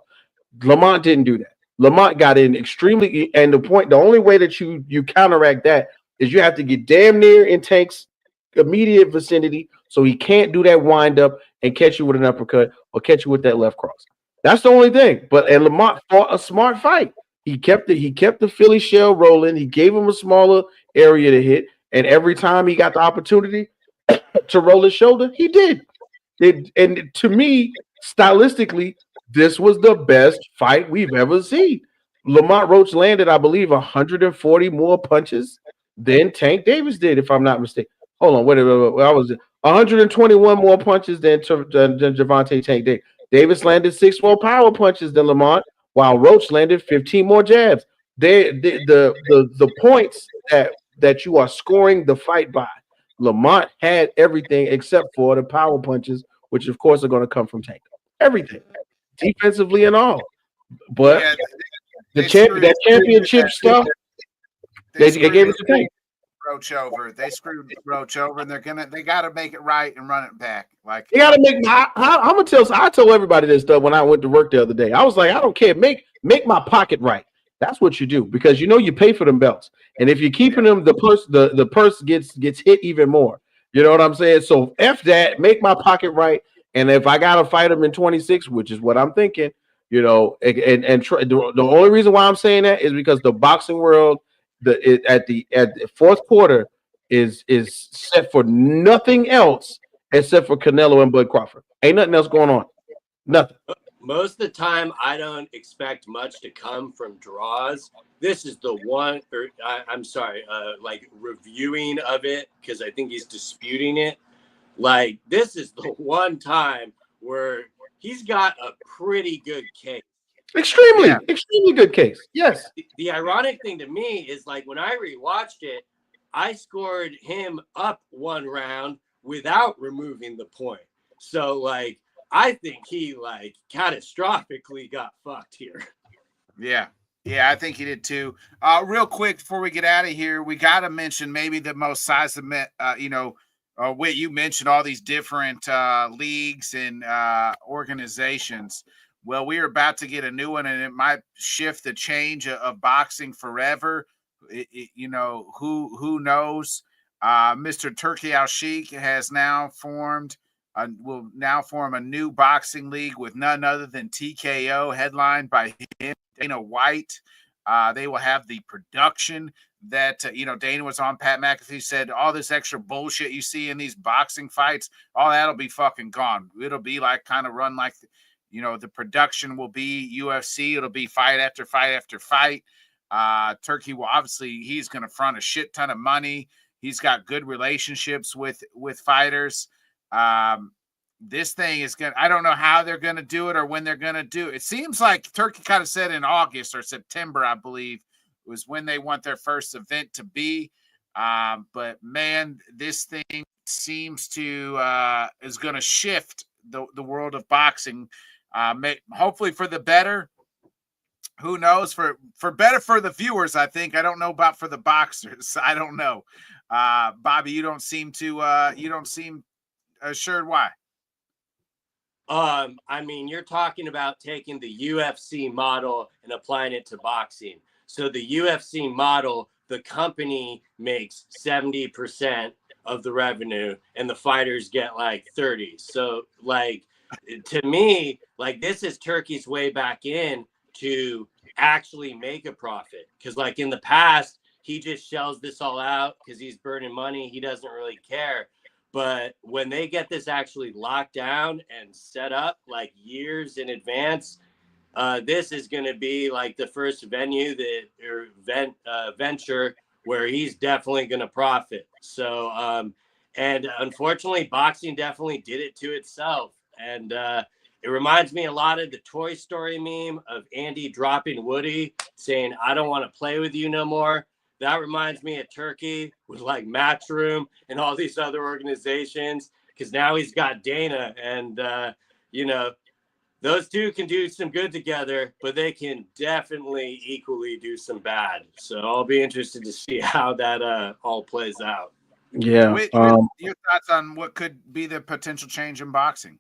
Lamont didn't do that. Lamont got in extremely, and the only way that you counteract that is you have to get damn near in Tank's immediate vicinity so he can't do that wind up and catch you with an uppercut or catch you with that left cross. That's the only thing. And Lamont fought a smart fight. He kept the Philly shell rolling. He gave him a smaller area to hit, and every time he got the opportunity to roll his shoulder, he did. And to me, stylistically, this was the best fight we've ever seen. Lamont Roach landed, I believe, 140 more punches than Tank Davis did, if I'm not mistaken. Hold on, wait. I was 121 more punches than Gervonta Tank Davis. Davis landed 6 more power punches than Lamont, while Roach landed 15 more jabs. The points that you are scoring the fight by, Lamont had everything except for the power punches, which of course are going to come from Tank. Everything, defensively and all. But that championship stuff, they gave it to Tank. Roach over. They screwed Roach over, and they got to make it right and run it back. Like they got to make. I'm gonna tell. I told everybody this stuff when I went to work the other day. I was like, I don't care. Make my pocket right. That's what you do, because you pay for them belts, and if you're keeping them, the purse gets hit even more. You know what I'm saying? So F that. Make my pocket right, and if I gotta fight them in 26, which is what I'm thinking, the only reason why I'm saying that is because the boxing world. At the fourth quarter is set for nothing else except for Canelo and Bud Crawford. Ain't nothing else going on. Nothing. Most of the time, I don't expect much to come from draws. This is the one, like reviewing of it, because I think he's disputing it. Like, this is the one time where he's got a pretty good case. Extremely good case. Yes. The ironic thing to me is, like, when I rewatched it, I scored him up 1 round without removing the point. So, like, I think he, like, catastrophically got fucked here. Yeah, I think he did too. Real quick before we get out of here, we got to mention maybe the most seismic, Whit, you mentioned all these different leagues and organizations. Well, we are about to get a new one, and it might shift the change of boxing forever. Who knows? Mr. Turki Al-Sheikh has now will now form a new boxing league with none other than TKO, headlined by him, Dana White. They will have the production that, Dana was on. Pat McAfee said all this extra bullshit you see in these boxing fights, all that'll be fucking gone. It'll be like kind of run like the production will be UFC. It'll be fight after fight after fight. Turki will he's going to front a shit ton of money. He's got good relationships with fighters. This thing is I don't know how they're going to do it or when they're going to do it. It seems like Turki kind of said in August or September, I believe, was when they want their first event to be. But man, this thing seems to is going to shift the world of boxing. Hopefully for the better. Who knows? For better for the viewers, I think. I don't know about for the boxers. I don't know. Bobby, you don't seem assured why. I mean, you're talking about taking the UFC model and applying it to boxing. So the UFC model, the company makes 70% of the revenue and the fighters get like 30. So like to me, like, this is Turkey's way back in to actually make a profit. Because, like, in the past, he just shells this all out because he's burning money. He doesn't really care. But when they get this actually locked down and set up like years in advance, this is going to be like the first venue venture where he's definitely going to profit. So, and unfortunately, boxing definitely did it to itself. And it reminds me a lot of the Toy Story meme of Andy dropping Woody saying, "I don't want to play with you no more." That reminds me of Turkey with like Matchroom and all these other organizations, because now he's got Dana, and those two can do some good together, but they can definitely equally do some bad. So I'll be interested to see how that all plays out. Yeah. Your thoughts on what could be the potential change in boxing?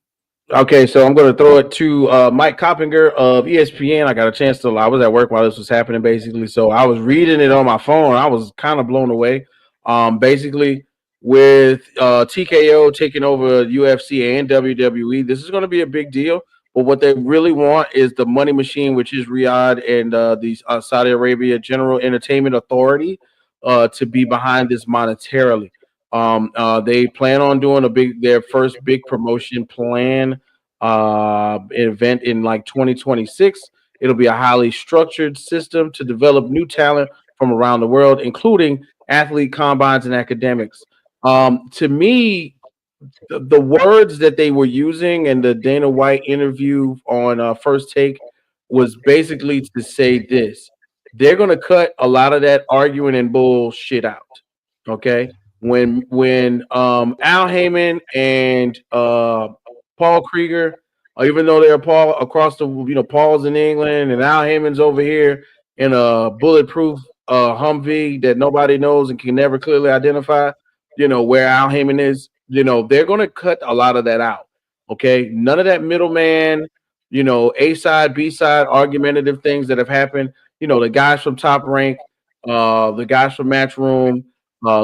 Okay, so I'm going to throw it to Mike Coppinger of ESPN. I got a chance to. I was at work while this was happening, basically. So I was reading it on my phone. I was kind of blown away. Basically, with TKO taking over UFC and WWE, this is going to be a big deal. But what they really want is the money machine, which is Riyadh and the Saudi Arabia General Entertainment Authority, to be behind this monetarily. They plan on doing their first big promotion plan event in like 2026. It'll be a highly structured system to develop new talent from around the world, including athlete combines and academics. To me, the words that they were using in the Dana White interview on First Take was basically to say this: they're going to cut a lot of that arguing and bullshit out. Okay, when Al Heyman and Paul Krieger, even though they're Paul across the Paul's in England and Al Heyman's over here in a bulletproof Humvee that nobody knows and can never clearly identify, where Al Heyman is, they're going to cut a lot of that out. Okay, none of that middleman, A side, B side, argumentative things that have happened. The guys from Top Rank, the guys from Matchroom,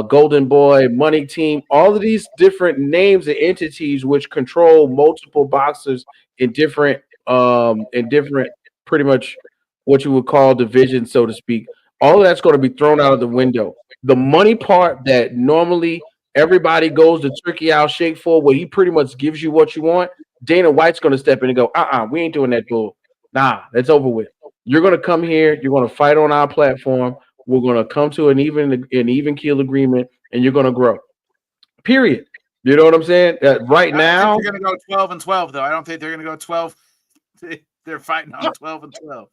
Golden Boy, Money Team, all of these different names and entities which control multiple boxers in different pretty much what you would call divisions, so to speak. All of that's going to be thrown out of the window. The money part that normally everybody goes to Turkey Al Sheikh for, where he pretty much gives you what you want, Dana White's going to step in and go, we ain't doing that bull. Nah, that's over with. You're going to come here. You're going to fight on our platform. We're going to come to an even keel agreement, and you're going to grow. Period. You know what I'm saying? Right now, they're going to go 12-12, though. I don't think they're going to go 12. They're fighting on 12-12.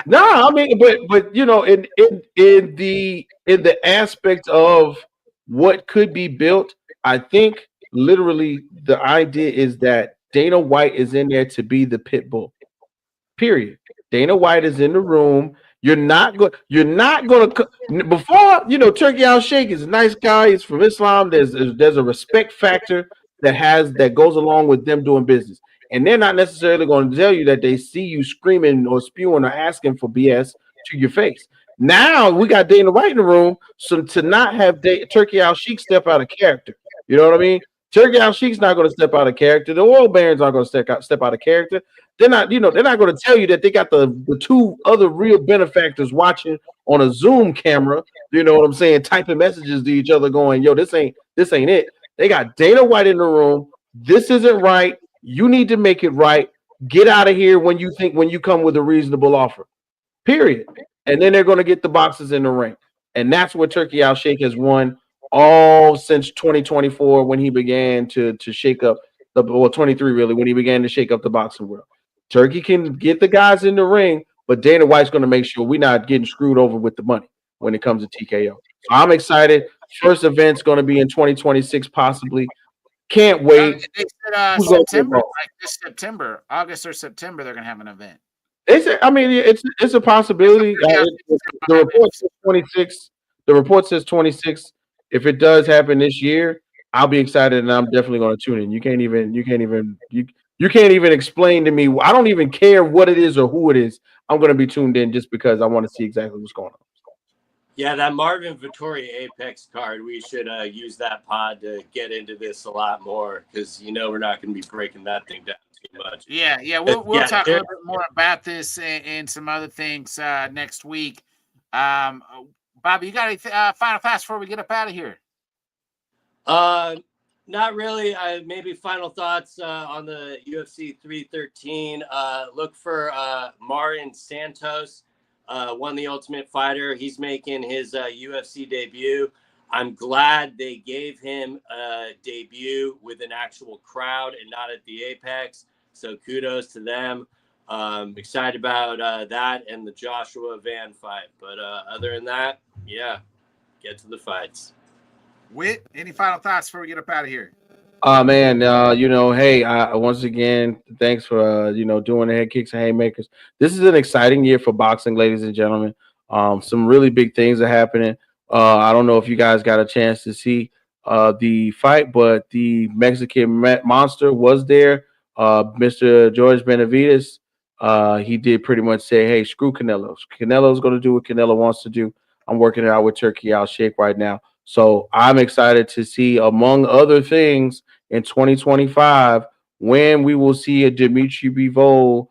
No, I mean, but in the aspect of what could be built, I think literally the idea is that Dana White is in there to be the pit bull. Period. Dana White is in the room. You're not going to before Turkey Al Sheikh is a nice guy. He's from Islam. There's a respect factor that goes along with them doing business, and they're not necessarily going to tell you that they see you screaming or spewing or asking for BS to your face. Now we got Dana White in the room, so to not have Turkey Al Sheikh step out of character, you know what I mean? Turkey Al Sheikh's not going to step out of character. The oil barons aren't going to step out of character. They're not going to tell you that they got the two other real benefactors watching on a Zoom camera. You know what I'm saying? Typing messages to each other, going, "Yo, this ain't it." They got Dana White in the room. This isn't right. You need to make it right. Get out of here when you come with a reasonable offer. Period. And then they're going to get the boxes in the ring, and that's what Turkey Al Sheikh has won all since 2024 when he began to shake up 23 really, when he began to shake up the boxing world. Turkey can get the guys in the ring, but Dana White's going to make sure we're not getting screwed over with the money when it comes to TKO. So I'm excited. First event's going to be in 2026 possibly. Can't wait. They said September, like this September, August or September, they're going to have an event. They said, I mean, it's a possibility. The report says 26. The report says 26. If it does happen this year, I'll be excited, and I'm definitely going to tune in. You can't even explain to me. I don't even care what it is or who it is. I'm going to be tuned in just because I want to see exactly what's going on. Yeah, that Marvin Vittori Apex card, we should use that pod to get into this a lot more because, we're not going to be breaking that thing down too much. Yeah, we'll talk a little bit more about this and some other things next week. Bobby, you got any final thoughts before we get up out of here? Not really. Maybe final thoughts on the UFC 313. Look for Marion Santos. Won the Ultimate Fighter. He's making his UFC debut. I'm glad they gave him a debut with an actual crowd and not at the Apex. So kudos to them. Excited about that and the Joshua Van fight. But other than that, yeah, get to the fights. Whit, any final thoughts before we get up out of here? Man, hey, once again, thanks for doing the Headkicks and Haymakers. This is an exciting year for boxing, ladies and gentlemen. Some really big things are happening. I don't know if you guys got a chance to see the fight, but the Mexican monster was there. Mr. George Benavides. He did pretty much say, "Hey, screw Canelo. Canelo's going to do what Canelo wants to do. I'm working it out with Turkey Al Sheikh right now." So I'm excited to see, among other things, in 2025, when we will see a Dimitri Bivol,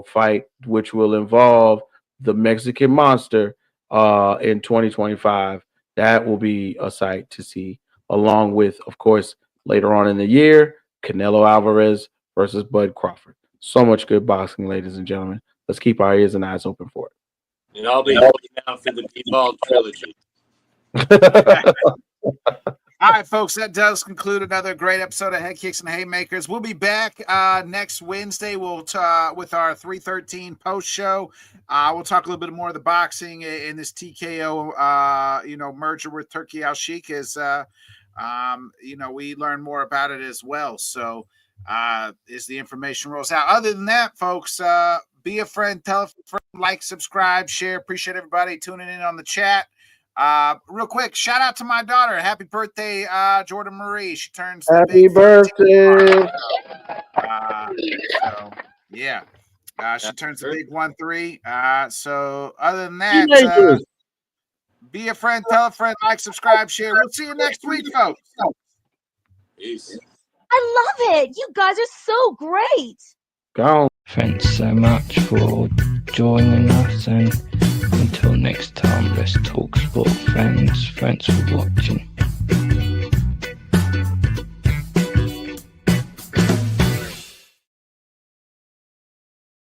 fight, which will involve the Mexican monster, in 2025. That will be a sight to see, along with, of course, later on in the year, Canelo Alvarez versus Bud Crawford. So much good boxing, ladies and gentlemen. Let's keep our ears and eyes open for it. And I'll be looking out for the Bivol trilogy. All right, folks, that does conclude another great episode of Headkicks and Haymakers. We'll be back next Wednesday. We'll with our 313 post show. We'll talk a little bit more of the boxing in this TKO merger with Turkey Al Sheikh as we learn more about it as well. So as the information rolls out. Other than that, folks, be a friend, tell a friend, like, subscribe, share. Appreciate everybody tuning in on the chat. Real quick, shout out to my daughter. Happy birthday, Jordan Marie. She turns happy birthday. She turns the big 1-3. So other than that, be a friend, tell a friend, like, subscribe, share. We'll see you next week, folks. Peace. I love it. You guys are so great. Go. Thanks so much for joining us, and until next time, let's talk sport, friends. Thanks for watching.